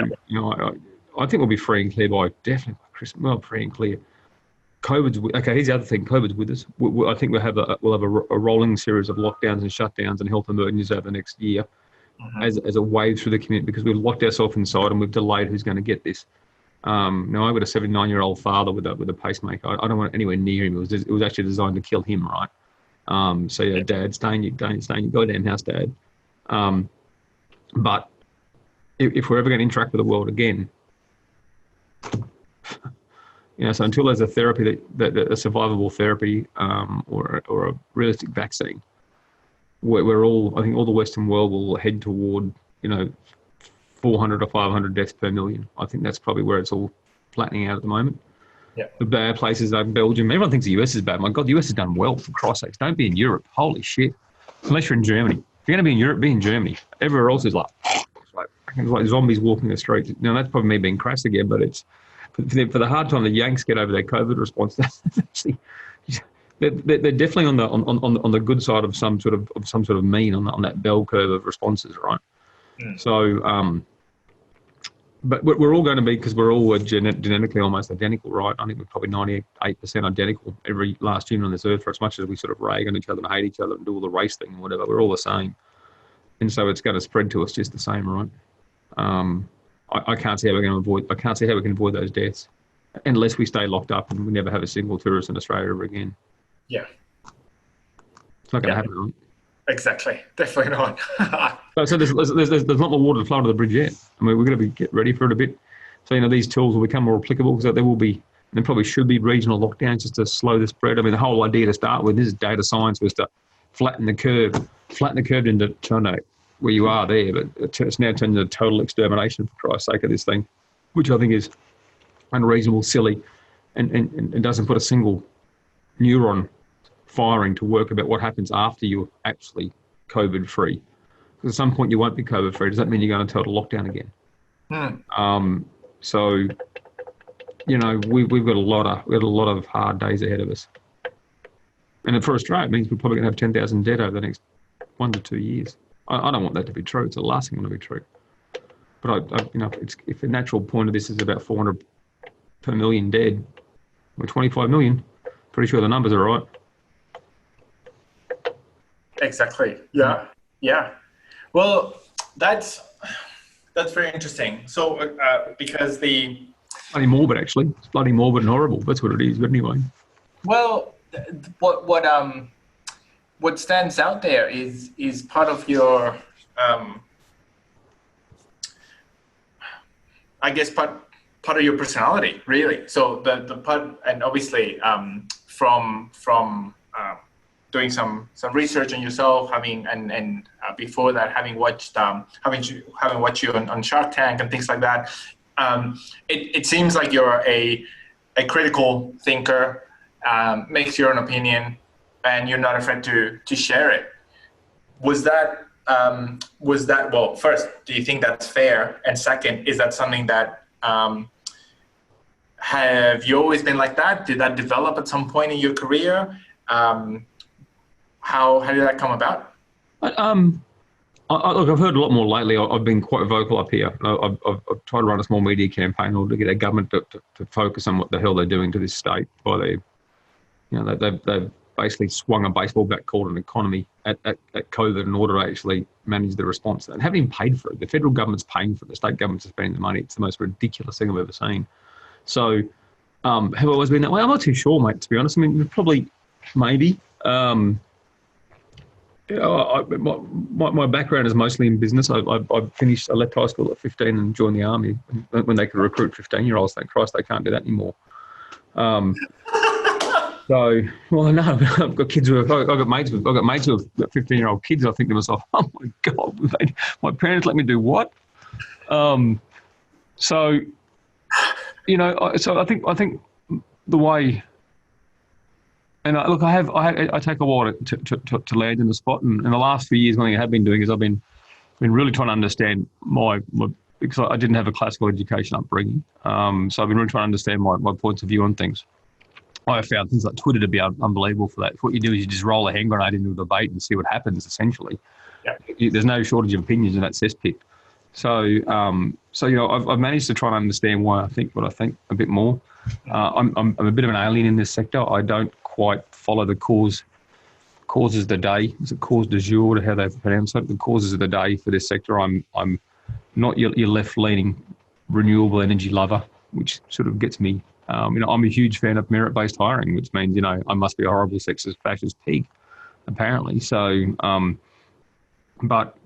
I think we'll be free and clear by Christmas. Well, free and clear. Okay, here's the other thing. COVID's with us. I think we'll have a rolling series of lockdowns and shutdowns and health emergencies over the next year, as a wave through the community, because we've locked ourselves inside and we've delayed who's going to get this. Now, I've got a 79-year-old father with a pacemaker. I don't want anywhere near him. It was actually designed to kill him, right? Dad, stay in your goddamn house, Dad. But if we're ever going to interact with the world again, so until there's a therapy that a survivable therapy, or a realistic vaccine, I think all the Western world will head toward 400 or 500 deaths per million. I think that's probably where it's all flattening out at the moment. Yeah. The bad places like Belgium, everyone thinks the US is bad. My God, the US has done well, for Christ's sakes. Don't be in Europe. Holy shit. Unless you're in Germany. If you're going to be in Europe, be in Germany. Everywhere else is like zombies walking the streets. Now, that's probably me being crass again, but it's for the hard time the Yanks get over their COVID response. They're definitely on the good side of some sort of mean on that bell curve of responses, right? Mm. So, but we're all going to be, because we're all genetically almost identical, right? I think we're probably 98% identical, every last human on this earth, for as much as we sort of rag on each other and hate each other and do all the race thing and whatever. We're all the same, and so it's going to spread to us just the same, right? I can't see how we can avoid those deaths unless we stay locked up and we never have a single tourist in Australia ever again. Yeah, it's not going to happen, right? Exactly, definitely not. So there's not more water to flow under the bridge yet. I mean, we're going to get ready for it a bit. So these tools will become more applicable, because there probably should be regional lockdowns just to slow the spread. I mean, the whole idea to start with, this is data science, was to flatten the curve into China, where you are there, but it's now turned into total extermination, for Christ's sake, of this thing, which I think is unreasonable, silly, and doesn't put a single neuron firing to work about what happens after you're actually COVID free. Because at some point you won't be COVID free. Does that mean you're going to total lockdown again? So we've got a lot of hard days ahead of us. And for Australia, it means we're probably going to have 10,000 dead over the next 1 to 2 years. I don't want that to be true. It's the last thing I want to be true. But if the natural point of this is about 400 per million dead, we're 25 million. Pretty sure the numbers are right. Exactly. Yeah. Well, that's very interesting. So because the bloody morbid, actually, it's bloody morbid and horrible. That's what it is. But anyway. Well, what stands out there is part of your I guess part of your personality, really. So the part, and obviously from doing some research on yourself, before that, having watched you on Shark Tank and things like that, it seems like you're a critical thinker, makes your own opinion, and you're not afraid to share it. Was that well? First, do you think that's fair? And second, is that something that have you always been like that? Did that develop at some point in your career? How did that come about? Look, I've heard a lot more lately. I've been quite vocal up here. I've tried to run a small media campaign in order to get our government to focus on what the hell they're doing to this state. They've basically swung a baseball bat called an economy at COVID in order to actually manage the response to that. And haven't even paid for it. The federal government's paying for it. The state government's spending the money. It's the most ridiculous thing I've ever seen. So have I always been that way? I'm not too sure, mate, to be honest. I mean, probably, maybe. My background is mostly in business. I left high school at 15 and joined the army when they could recruit 15-year-olds. Thank Christ they can't do that anymore. No, I've got kids I've got mates who have got 15-year-old kids. I think to myself, oh my God, my parents let me do what? So I think the way. And look, I take a while to land in the spot. And in the last few years, one thing I have been doing is I've been really trying to understand because I didn't have a classical education upbringing. So I've been really trying to understand my points of view on things. I have found things like Twitter to be unbelievable for that. What you do is you just roll a hand grenade into a debate and see what happens, essentially. Yeah. There's no shortage of opinions in that cesspit. So I've managed to try and understand why I think what I think a bit more. I'm a bit of an alien in this sector. I don't quite follow the causes of the day. Is it cause du jour, to how they pronounce it? The causes of the day for this sector. I'm not your left-leaning renewable energy lover, which sort of gets me. I'm a huge fan of merit-based hiring, which means I must be a horrible sexist fascist pig, apparently. So, but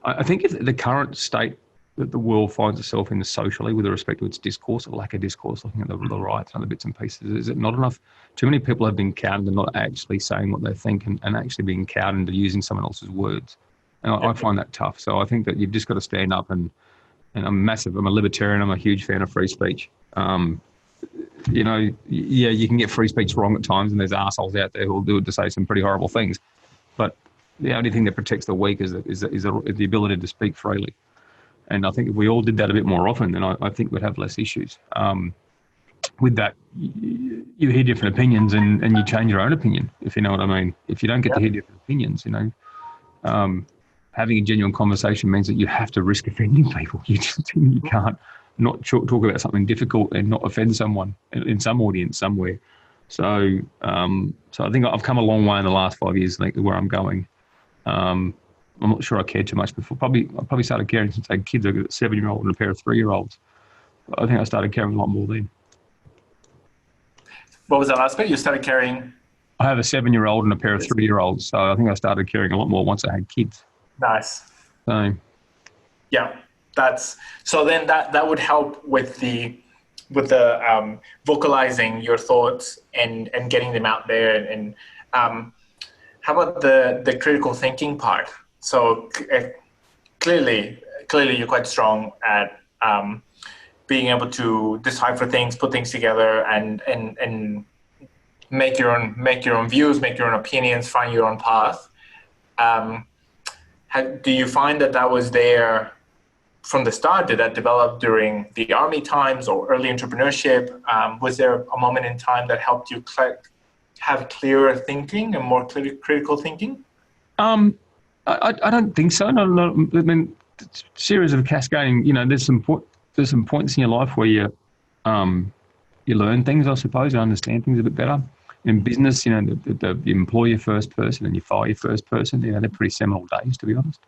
I think the current state that the world finds itself in socially with respect to its discourse or lack of discourse, looking at the riots and other bits and pieces, is it not enough? Too many people have been cowed into not actually saying what they think and actually being cowed into using someone else's words. And I find that tough. So I think that you've just got to stand up and I'm a libertarian. I'm a huge fan of free speech. You can get free speech wrong at times and there's assholes out there who will do it to say some pretty horrible things. But the only thing that protects the weak is the ability to speak freely. And I think if we all did that a bit more often, then I think we'd have less issues. With that, you hear different opinions and you change your own opinion, if you know what I mean. If you don't get to hear different opinions, having a genuine conversation means that you have to risk offending people. You can't not talk about something difficult and not offend someone in some audience somewhere. So I think I've come a long way in the last 5 years, like where I'm going. I'm not sure I cared too much before. I probably started caring since I had kids. I've got a 7-year-old and a pair of 3-year-olds. I think I started caring a lot more then. What was that last bit? You started caring? I have a 7-year-old and a pair of 3-year-olds. So I think I started caring a lot more once I had kids. Nice. So. Yeah, so then that would help with the vocalizing your thoughts and getting them out there. And how about the critical thinking part? So clearly you're quite strong at being able to decipher things, put things together, and make your own views, make your own opinions, find your own path. Do you find that was there from the start? Did that develop during the army times or early entrepreneurship? Was there a moment in time that helped you have clearer thinking and more critical thinking? I don't think so. No, I mean, series of cascading. There's some points in your life where you learn things, I suppose, and understand things a bit better. In business, you employ your first person and you fire your first person. They're pretty seminal days, to be honest.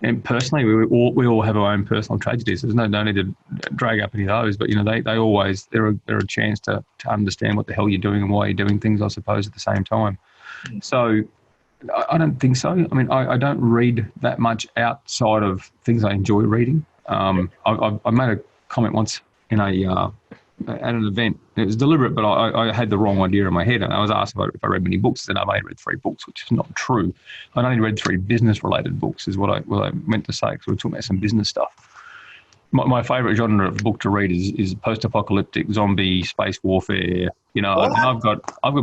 And personally, we all have our own personal tragedies. There's no need to drag up any of those, but they're a chance to understand what the hell you're doing and why you're doing things, I suppose, at the same time. So I don't think so. I mean, I don't read that much outside of things I enjoy reading. I made a comment once in at an event. It was deliberate, but I had the wrong idea in my head. And I was asked if I read many books, and I've only read 3 books, which is not true. I'd only read 3 business-related books, is what I meant to say, because we were talking about some business stuff. My favourite genre of book to read is post-apocalyptic, zombie, space warfare. You know, and I've got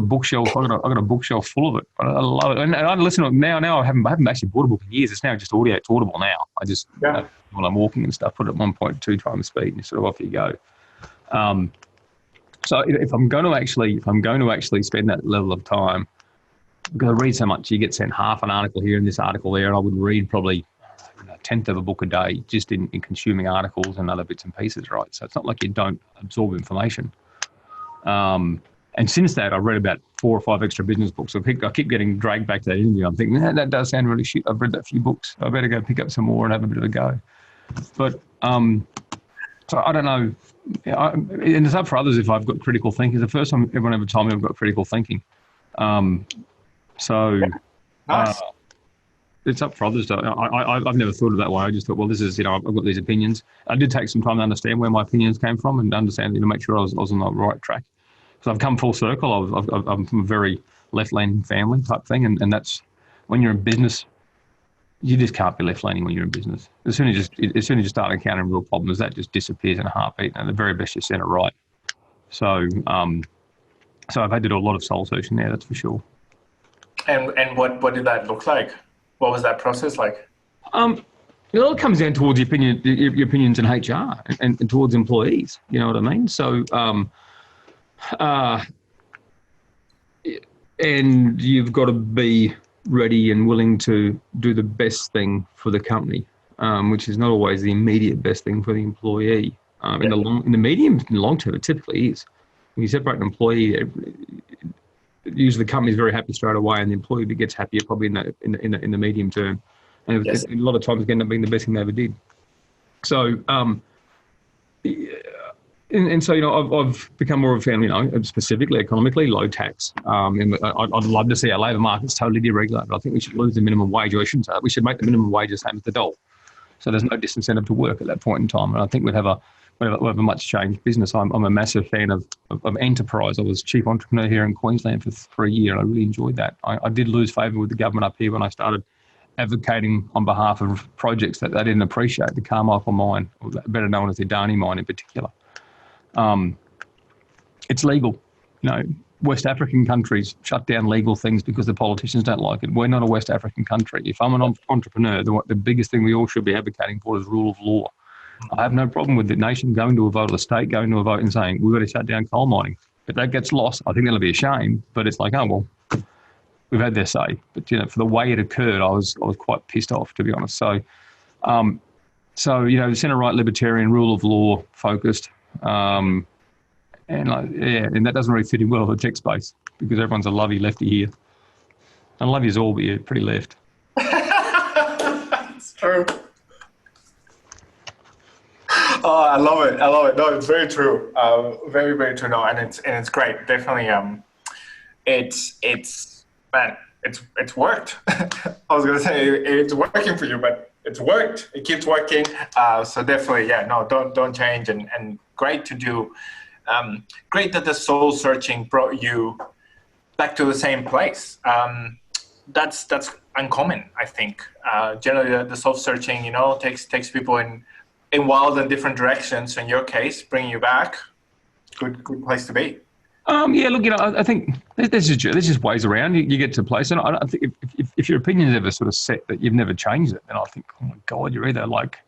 bookshelf. I've got a bookshelf full of it. I love it, and I listen to it now. Now I haven't actually bought a book in years. It's now just audio. It's Audible now. I just when I'm walking and stuff, put it at 1.2 times speed, and sort of off you go. So if I'm going to actually spend that level of time, because I read so much, you get sent half an article here and this article there, and I would read probably a tenth of a book a day just in consuming articles and other bits and pieces, right? So it's not like you don't absorb information. And since that, I've read about 4 or 5 extra business books. I keep getting dragged back to that interview. I'm thinking, that does sound really shit. I've read that few books. I better go pick up some more and have a bit of a go. But so I don't know. And it's up for others if I've got critical thinking. It's the first time everyone ever told me I've got critical thinking. Nice. It's up for others. I've never thought of that way. I just thought, well, this is, I've got these opinions. I did take some time to understand where my opinions came from and understand, make sure I was on the right track. So I've come full circle. I'm from a very left-leaning family type thing, and that's when you're in business, you just can't be left-leaning when you're in business. As soon as you start encountering real problems, that just disappears in a heartbeat. And at the very best, you center right. So I've had to do a lot of soul searching there. That's for sure. And what did that look like? What was that process like? It all comes down towards your opinions in HR and towards employees. You know what I mean? So, and you've got to be ready and willing to do the best thing for the company, which is not always the immediate best thing for the employee. In the medium and long term, it typically is. When you separate an employee, usually the company's very happy straight away, and the employee gets happier probably in the medium term. And a lot of times it ended up being the best thing they ever did. So, and so, I've become more of a fan, specifically economically, low tax. And I'd love to see our labour markets totally deregulated, but I think we should lose the minimum wage, or I shouldn't say that. We should make the minimum wage the same as the dole. So there's no disincentive to work at that point in time. And I think we'd have a much changed business. I'm a massive fan of enterprise. I was chief entrepreneur here in Queensland for a year, and I really enjoyed that. I did lose favour with the government up here when I started advocating on behalf of projects that they didn't appreciate, the Carmichael mine, or better known as the Adani mine in particular. It's legal. West African countries shut down legal things because the politicians don't like it. We're not a West African country. If I'm an entrepreneur, the biggest thing we all should be advocating for is rule of law. I have no problem with the nation going to a vote, or the state going to a vote and saying, we've got to shut down coal mining. If that gets lost, I think that'll be a shame, but it's like, oh, well, we've had their say. But, for the way it occurred, I was quite pissed off, to be honest. So, centre-right libertarian, rule of law focused, and that doesn't really fit in well with the tech space, because everyone's a lovey lefty here. I love yous all, but you're pretty left. It's true. Oh, I love it. No, it's very true. Very, very true. No, and it's great. Definitely. It's worked. I was gonna say it's working for you, but it's worked. It keeps working. So definitely, no, don't change. And great to do. Great that the soul searching brought you back to the same place. That's uncommon, I think. Generally, the soul searching, takes people in wild and different directions. In your case, bringing you back, good place to be. I think there's just ways around. You get to a place, and I think if your opinion is ever sort of set that you've never changed it, then I think, oh my God, you're either like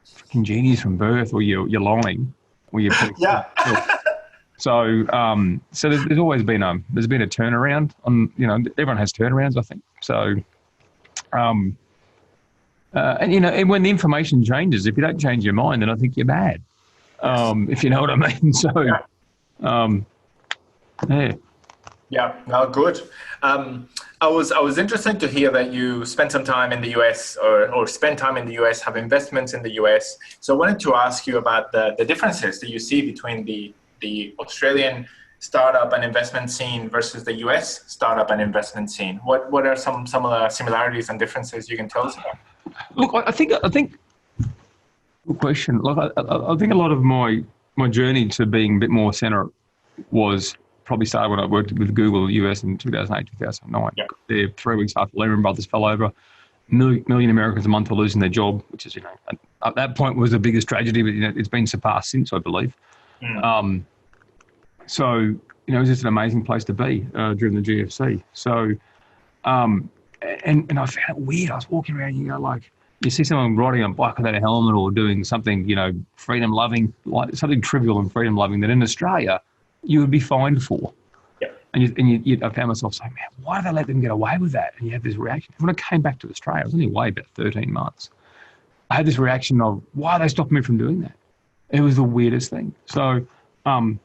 freaking genius from birth, or you're lying, or you're So there's always been a turnaround on, everyone has turnarounds, I think. So, and when the information changes, if you don't change your mind, then I think you're bad. If you know what I mean. So, Yeah, no, good. I was interested to hear that you spent some time in the US or spent time in the US, have investments in the US. So I wanted to ask you about the differences that you see between the Australian startup and investment scene versus the US startup and investment scene. What are some of the similarities and differences you can tell us about? Look, I think good question. Look, I think a lot of my my journey to being a bit more centre was probably started when I worked with Google US in 2008, 2009. Yeah. There 3 weeks after Lehman Brothers fell over. Million Americans a month are losing their job, which is, at that point was the biggest tragedy, but, it's been surpassed since, I believe. So, it was just an amazing place to be during the GFC. So, and I found it weird. I was walking around, you see someone riding a bike without a helmet or doing something, freedom-loving, like something trivial and freedom-loving that in Australia you would be fined for. Yeah. And I found myself saying, man, why do they let them get away with that? And you have this reaction. When I came back to Australia, I was only away about 13 months. I had this reaction of, why are they stopping me from doing that? It was the weirdest thing. So, and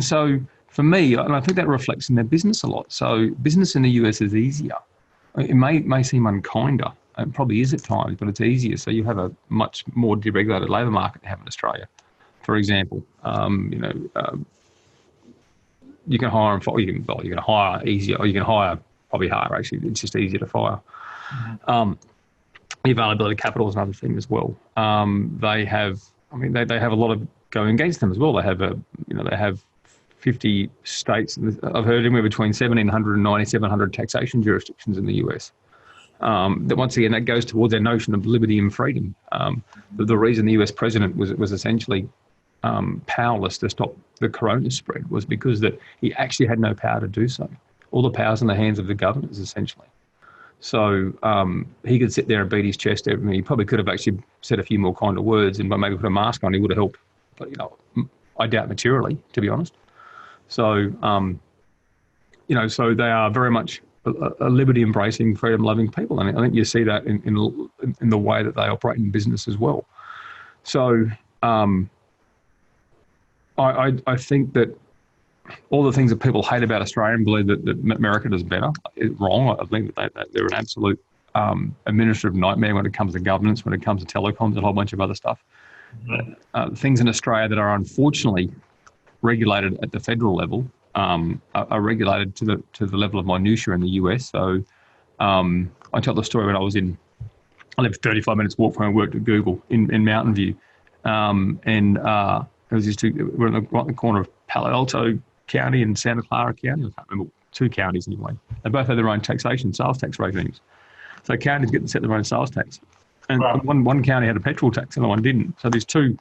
so for me, and I think that reflects in their business a lot. So business in the US is easier. It may seem unkinder. It probably is at times, but it's easier. So you have a much more deregulated labour market than have in Australia. For example, you can hire and fire. You can hire easier, or you can hire probably harder. Actually, it's just easier to fire. The availability of capital is another thing as well. They have a lot of going against them as well. They have 50 states. I've heard anywhere between 1,700 and 9,700 taxation jurisdictions in the US. That once again, that goes towards their notion of liberty and freedom. The reason the US president was essentially powerless to stop the corona spread was because that he actually had no power to do so. All the power's in the hands of the governors, essentially. So he could sit there and beat his chest. He probably could have actually said a few more kind of words and maybe put a mask on. He would have helped, but I doubt materially, to be honest. So so they are very much a liberty-embracing, freedom-loving people, and I think you see that in the way that they operate in business as well. So I think that all the things that people hate about Australia and believe that America does better is wrong. I think that they're an absolute administrative nightmare when it comes to governance, when it comes to telecoms, and a whole bunch of other stuff. Things in Australia that are unfortunately regulated at the federal level are regulated to the level of minutiae in the US. So I tell the story when I lived 35 minutes walk from where I worked at Google in Mountain View, and it was we're right in the corner of Palo Alto County and Santa Clara County. I can't remember, 2 counties anyway. They both have their own taxation, sales tax regimes. So counties get to set their own sales tax. And one county had a petrol tax, and the other one didn't. So these 2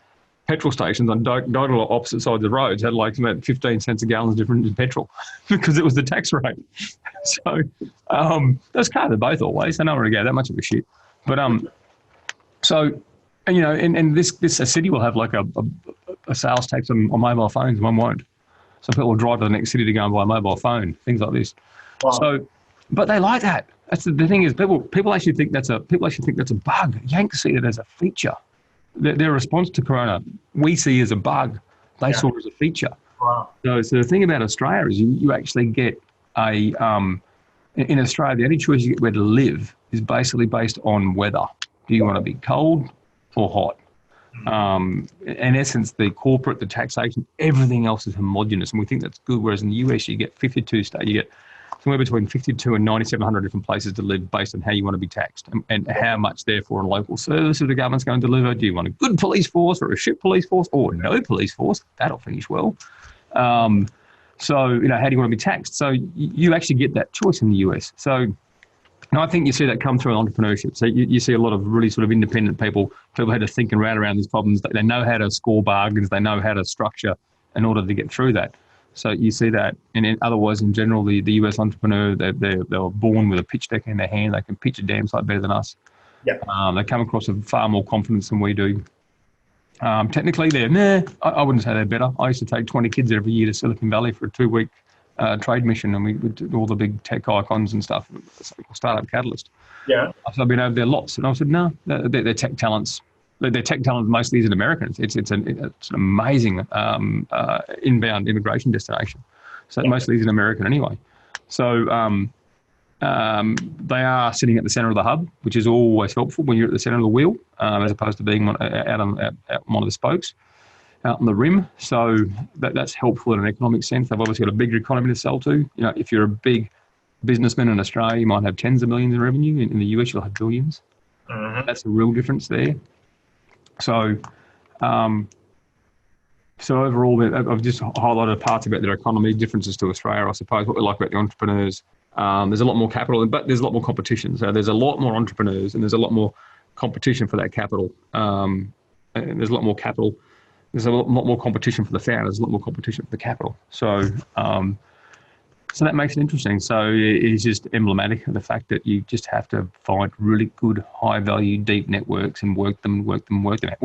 petrol stations on diagonal opposite sides of the roads had like about 15 cents a gallon difference in petrol because it was the tax rate. So those cars are both always. They don't really go that much of a shit. But so, and this city will have like a sales tax on mobile phones, and one won't. So people will drive to the next city to go and buy a mobile phone, things like this. Wow. So, but they like that. That's the thing is people actually think that's a bug. Yanks see it as a feature. Their response to Corona, we see as a bug. They saw it as a feature. Wow. So the thing about Australia is you actually get in Australia, the only choice you get where to live is basically based on weather. Do you want to be cold or hot? In essence, the corporate, the taxation, everything else is homogenous, and we think that's good. Whereas in the US, you get 52 states, you get somewhere between 52 and 9,700 different places to live based on how you want to be taxed and how much, therefore, in local services the government's going to deliver. Do you want a good police force or a shit police force or no police force? That'll finish well. So, how do you want to be taxed? So you actually get that choice in the US. So, and I think you see that come through in entrepreneurship. So you see a lot of really sort of independent people who had to think and round around these problems. They know how to score bargains. They know how to structure in order to get through that. So you see that. And otherwise, in general, the US entrepreneur, they were born with a pitch deck in their hand. They can pitch a damn sight better than us. Yep. They come across with far more confidence than we do. Technically, I wouldn't say they're better. I used to take 20 kids every year to Silicon Valley for a 2-week trade mission, and we would do all the big tech icons and stuff, Startup Catalyst. Yeah. So I've been over there lots, and I said, no, they're tech talents. Their tech talent mostly isn't Americans. It's an amazing inbound immigration destination. So it mostly isn't American anyway. So they are sitting at the center of the hub, which is always helpful when you're at the center of the wheel, as opposed to being out on one of the spokes, out on the rim. So that's helpful in an economic sense. They've obviously got a bigger economy to sell to. If you're a big businessman in Australia, you might have tens of millions in revenue. In the US, you'll have billions. Mm-hmm. That's a real difference there. So So overall, I've just highlighted parts about their economy, differences to Australia, I suppose, what we like about the entrepreneurs. There's a lot more capital, but there's a lot more competition. So there's a lot more entrepreneurs and there's a lot more competition for that capital. And there's a lot more capital. There's a lot more competition for the founders, a lot more competition for the capital. So that makes it interesting. So it is just emblematic of the fact that you just have to find really good, high-value, deep networks and work them. Well,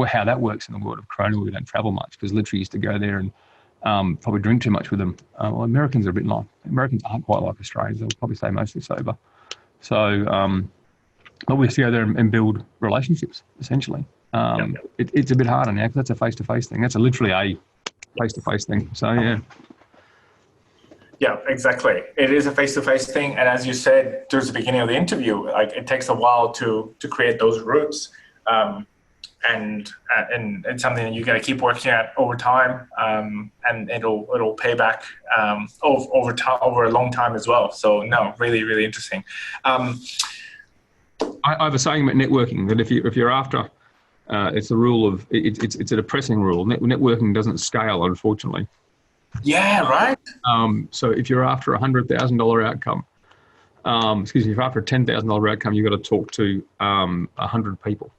how that works in the world of Corona, we don't travel much because literally used to go there and probably drink too much with them. Well, Americans are a bit like, Americans aren't quite like Australians. They'll probably stay mostly sober. So, but we have to go there and build relationships, essentially. It's a bit harder now because that's a face-to-face thing. That's literally a face-to-face thing. So, yeah. Yeah, exactly. It is a face-to-face thing. And as you said towards the beginning of the interview, like it takes a while to create those roots. And it's something that you got to keep working at over time. And it'll pay back over time, over a long time as well. So no, really, really interesting. I have a saying about networking that if you're after, it's a rule of, it's a depressing rule. Networking doesn't scale, unfortunately. Yeah, right. So if you're after $100,000 outcome, if you're after a $10,000 outcome, you've got to talk to 100 people.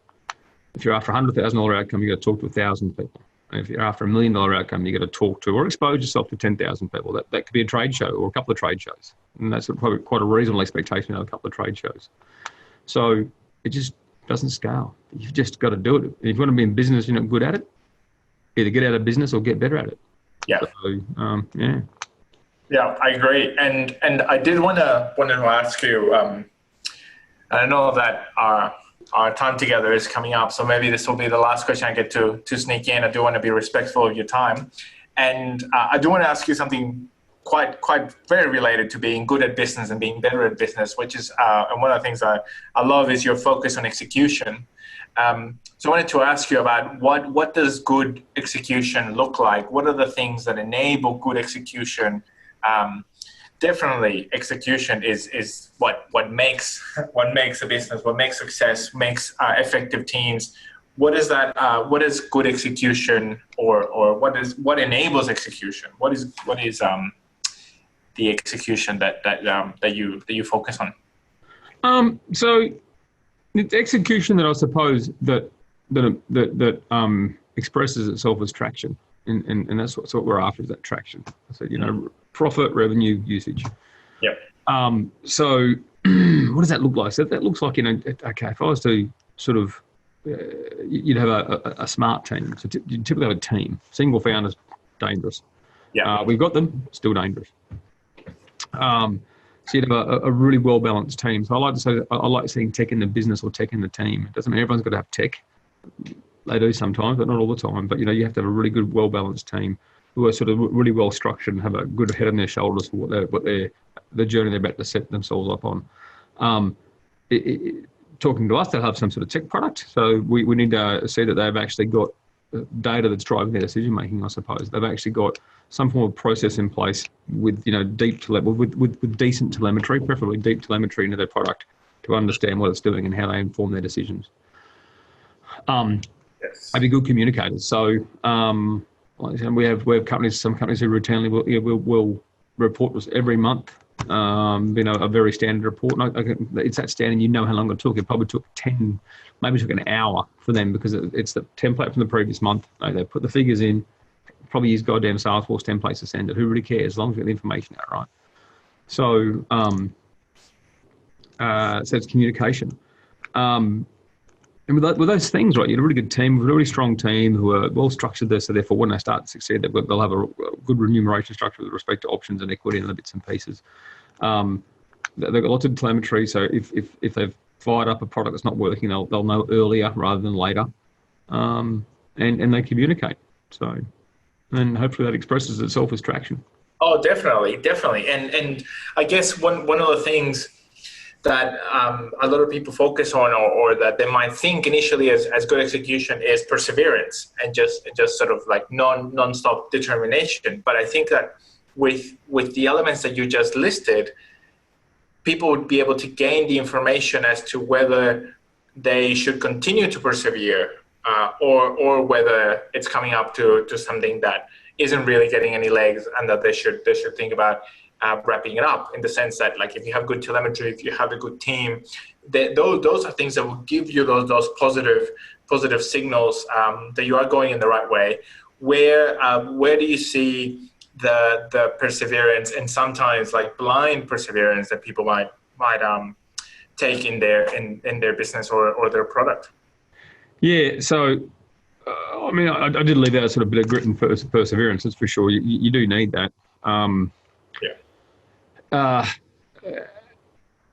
If you're after a $100,000 outcome, you've got to talk to 1,000 people. And if you're after $1 million outcome, you've got to talk to or expose yourself to 10,000 people. That could be a trade show or a couple of trade shows. And that's probably quite a reasonable expectation of a couple of trade shows. So it just doesn't scale. You've just got to do it. If you want to be in business, you're not good at it, either get out of business or get better at it. Yeah. So, yeah. Yeah, I agree. And I did want to ask you, I know that our time together is coming up, so maybe this will be the last question I get to sneak in. I do want to be respectful of your time. And I do want to ask you something quite very related to being good at business and being better at business, which is, and one of the things I love is your focus on execution. So I wanted to ask you about what does good execution look like? What are the things that enable good execution? Definitely execution is what makes a business, what makes success, makes effective teams. What is that? What is good execution, or what enables execution? What is the execution that you focus on? So it's execution that I suppose that expresses itself as traction, and that's what we're after, is that traction. So profit, revenue, usage. Yep. So what does that look like? So that looks like, okay, if I was to sort of, you'd have a smart team. So you typically have a team. Single founders, dangerous. Yeah. We've got them, still dangerous. So you'd have a really well-balanced team. So I like to say that I like seeing tech in the business or tech in the team. It doesn't mean everyone's got to have tech. They do sometimes, but not all the time. But, you have to have a really good, well-balanced team who are sort of really well-structured and have a good head on their shoulders for the journey they're about to set themselves up on. Talking to us, they'll have some sort of tech product. So we need to see that they've actually got data that's driving their decision-making, I suppose. They've actually got some form of process in place with, with decent telemetry, preferably deep telemetry into their product to understand what it's doing and how they inform their decisions. Yes. Maybe good communicators. So we have some companies who routinely will report to us every month. A very standard report. It's that standard. How long it took. It probably took an hour for them because it's the template from the previous month. They put the figures in. Probably use goddamn Salesforce templates to send it. Who really cares? As long as we get the information out, right? So, so it's communication. And with those things, right, you have a really good team, a really strong team who are well structured there. So therefore, when they start to succeed, they'll have a good remuneration structure with respect to options and equity and the bits and pieces. They've got lots of telemetry. So if they've fired up a product that's not working, they'll know earlier rather than later, and they communicate. So, and hopefully that expresses itself as traction. Oh, definitely. And I guess one of the things that a lot of people focus on, or that they might think initially as good execution, is perseverance and just sort of like non-stop determination. But I think that with the elements that you just listed, people would be able to gain the information as to whether they should continue to persevere or whether it's coming up to something that isn't really getting any legs, and that they should think about wrapping it up, in the sense that, like, if you have good telemetry, if you have a good team, those are things that will give you those positive signals that you are going in the right way. Where do you see the perseverance, and sometimes like blind perseverance, that people might take in their business or their product? Yeah, so I mean, I did leave out a sort of bit of grit and perseverance. That's for sure. You do need that.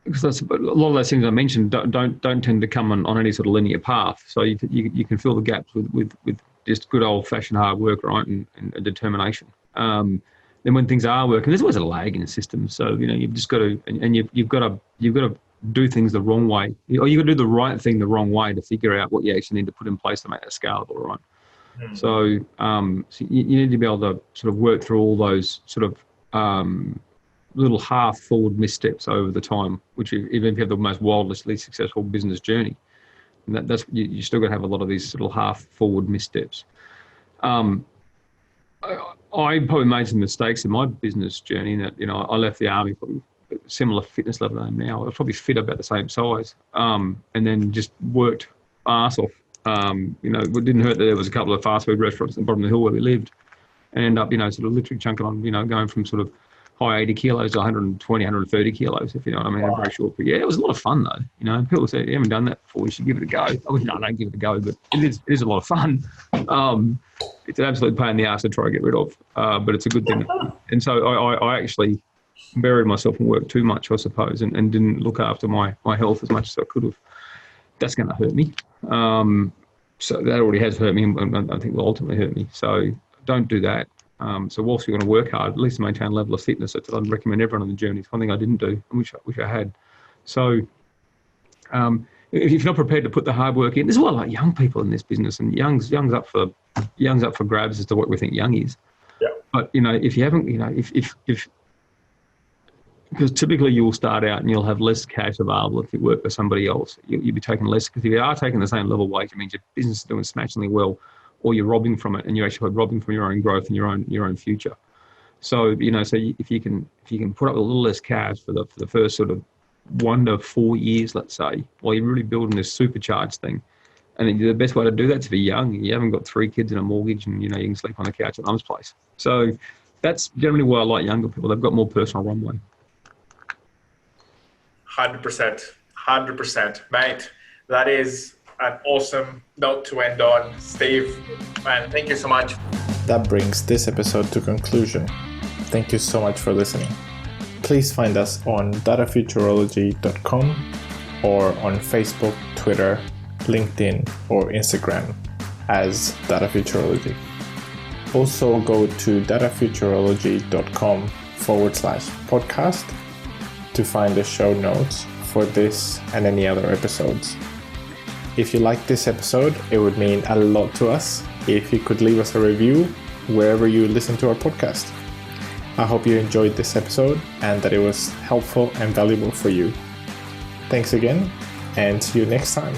Because that's a lot of those things I mentioned don't tend to come on any sort of linear path. So you can fill the gaps with just good old fashioned hard work, right, and determination. Then when things are working, there's always a lag in the system. So you've just got to, and you've got to do things the wrong way, or you've got to do the right thing the wrong way to figure out what you actually need to put in place to make that scalable, right? Mm-hmm. So you need to be able to sort of work through all those sort of little half forward missteps over the time, which even if you have the most wildly successful business journey, and that's you still got to have a lot of these little half forward missteps. I probably made some mistakes in my business journey, in that I left the army probably similar fitness level I am now. I was probably fit about the same size, and then just worked arse off. It didn't hurt that there was a couple of fast food restaurants at the bottom of the hill where we lived, and end up sort of literally chunking on, going from sort of high 80 kilos to 120, 130 kilos, if you know what I mean. Wow. Very short. But yeah, it was a lot of fun though. People say, you haven't done that before, you should give it a go. No, don't give it a go, but it is a lot of fun. It's an absolute pain in the ass to try to get rid of, but it's a good thing. And so I actually buried myself in work too much, I suppose, and didn't look after my health as much as I could have. That's going to hurt me. So that already has hurt me, and I think will ultimately hurt me. So don't do that. So whilst you're going to work hard, at least maintain a level of fitness. That's what I'd recommend everyone on the journey. It's one thing I didn't do, and wish I had. So if you're not prepared to put the hard work in, there's a lot of like young people in this business, and young's up for grabs as to what we think young is. Yeah. But if you haven't, if because typically you'll start out and you'll have less cash available if you work for somebody else. You'll be taking less, because if you are taking the same level wage, it means your business is doing smashingly well, or you're robbing from it, and you're actually robbing from your own growth and your own future. So so if you can put up a little less cash for the first sort of 1 to 4 years, let's say, while you're really building this supercharged thing, and the best way to do that is to be young. You haven't got 3 kids and a mortgage, and you can sleep on the couch at mum's place. So that's generally why I like younger people. They've got more personal runway. 100%, mate. That is an awesome note to end on. Steve, man, thank you so much. That brings this episode to conclusion. Thank you so much for listening. Please find us on datafuturology.com or on Facebook, Twitter, LinkedIn, or Instagram as Data Futurology. Also go to datafuturology.com/podcast to find the show notes for this and any other episodes. If you liked this episode, it would mean a lot to us if you could leave us a review wherever you listen to our podcast. I hope you enjoyed this episode and that it was helpful and valuable for you. Thanks again, and see you next time.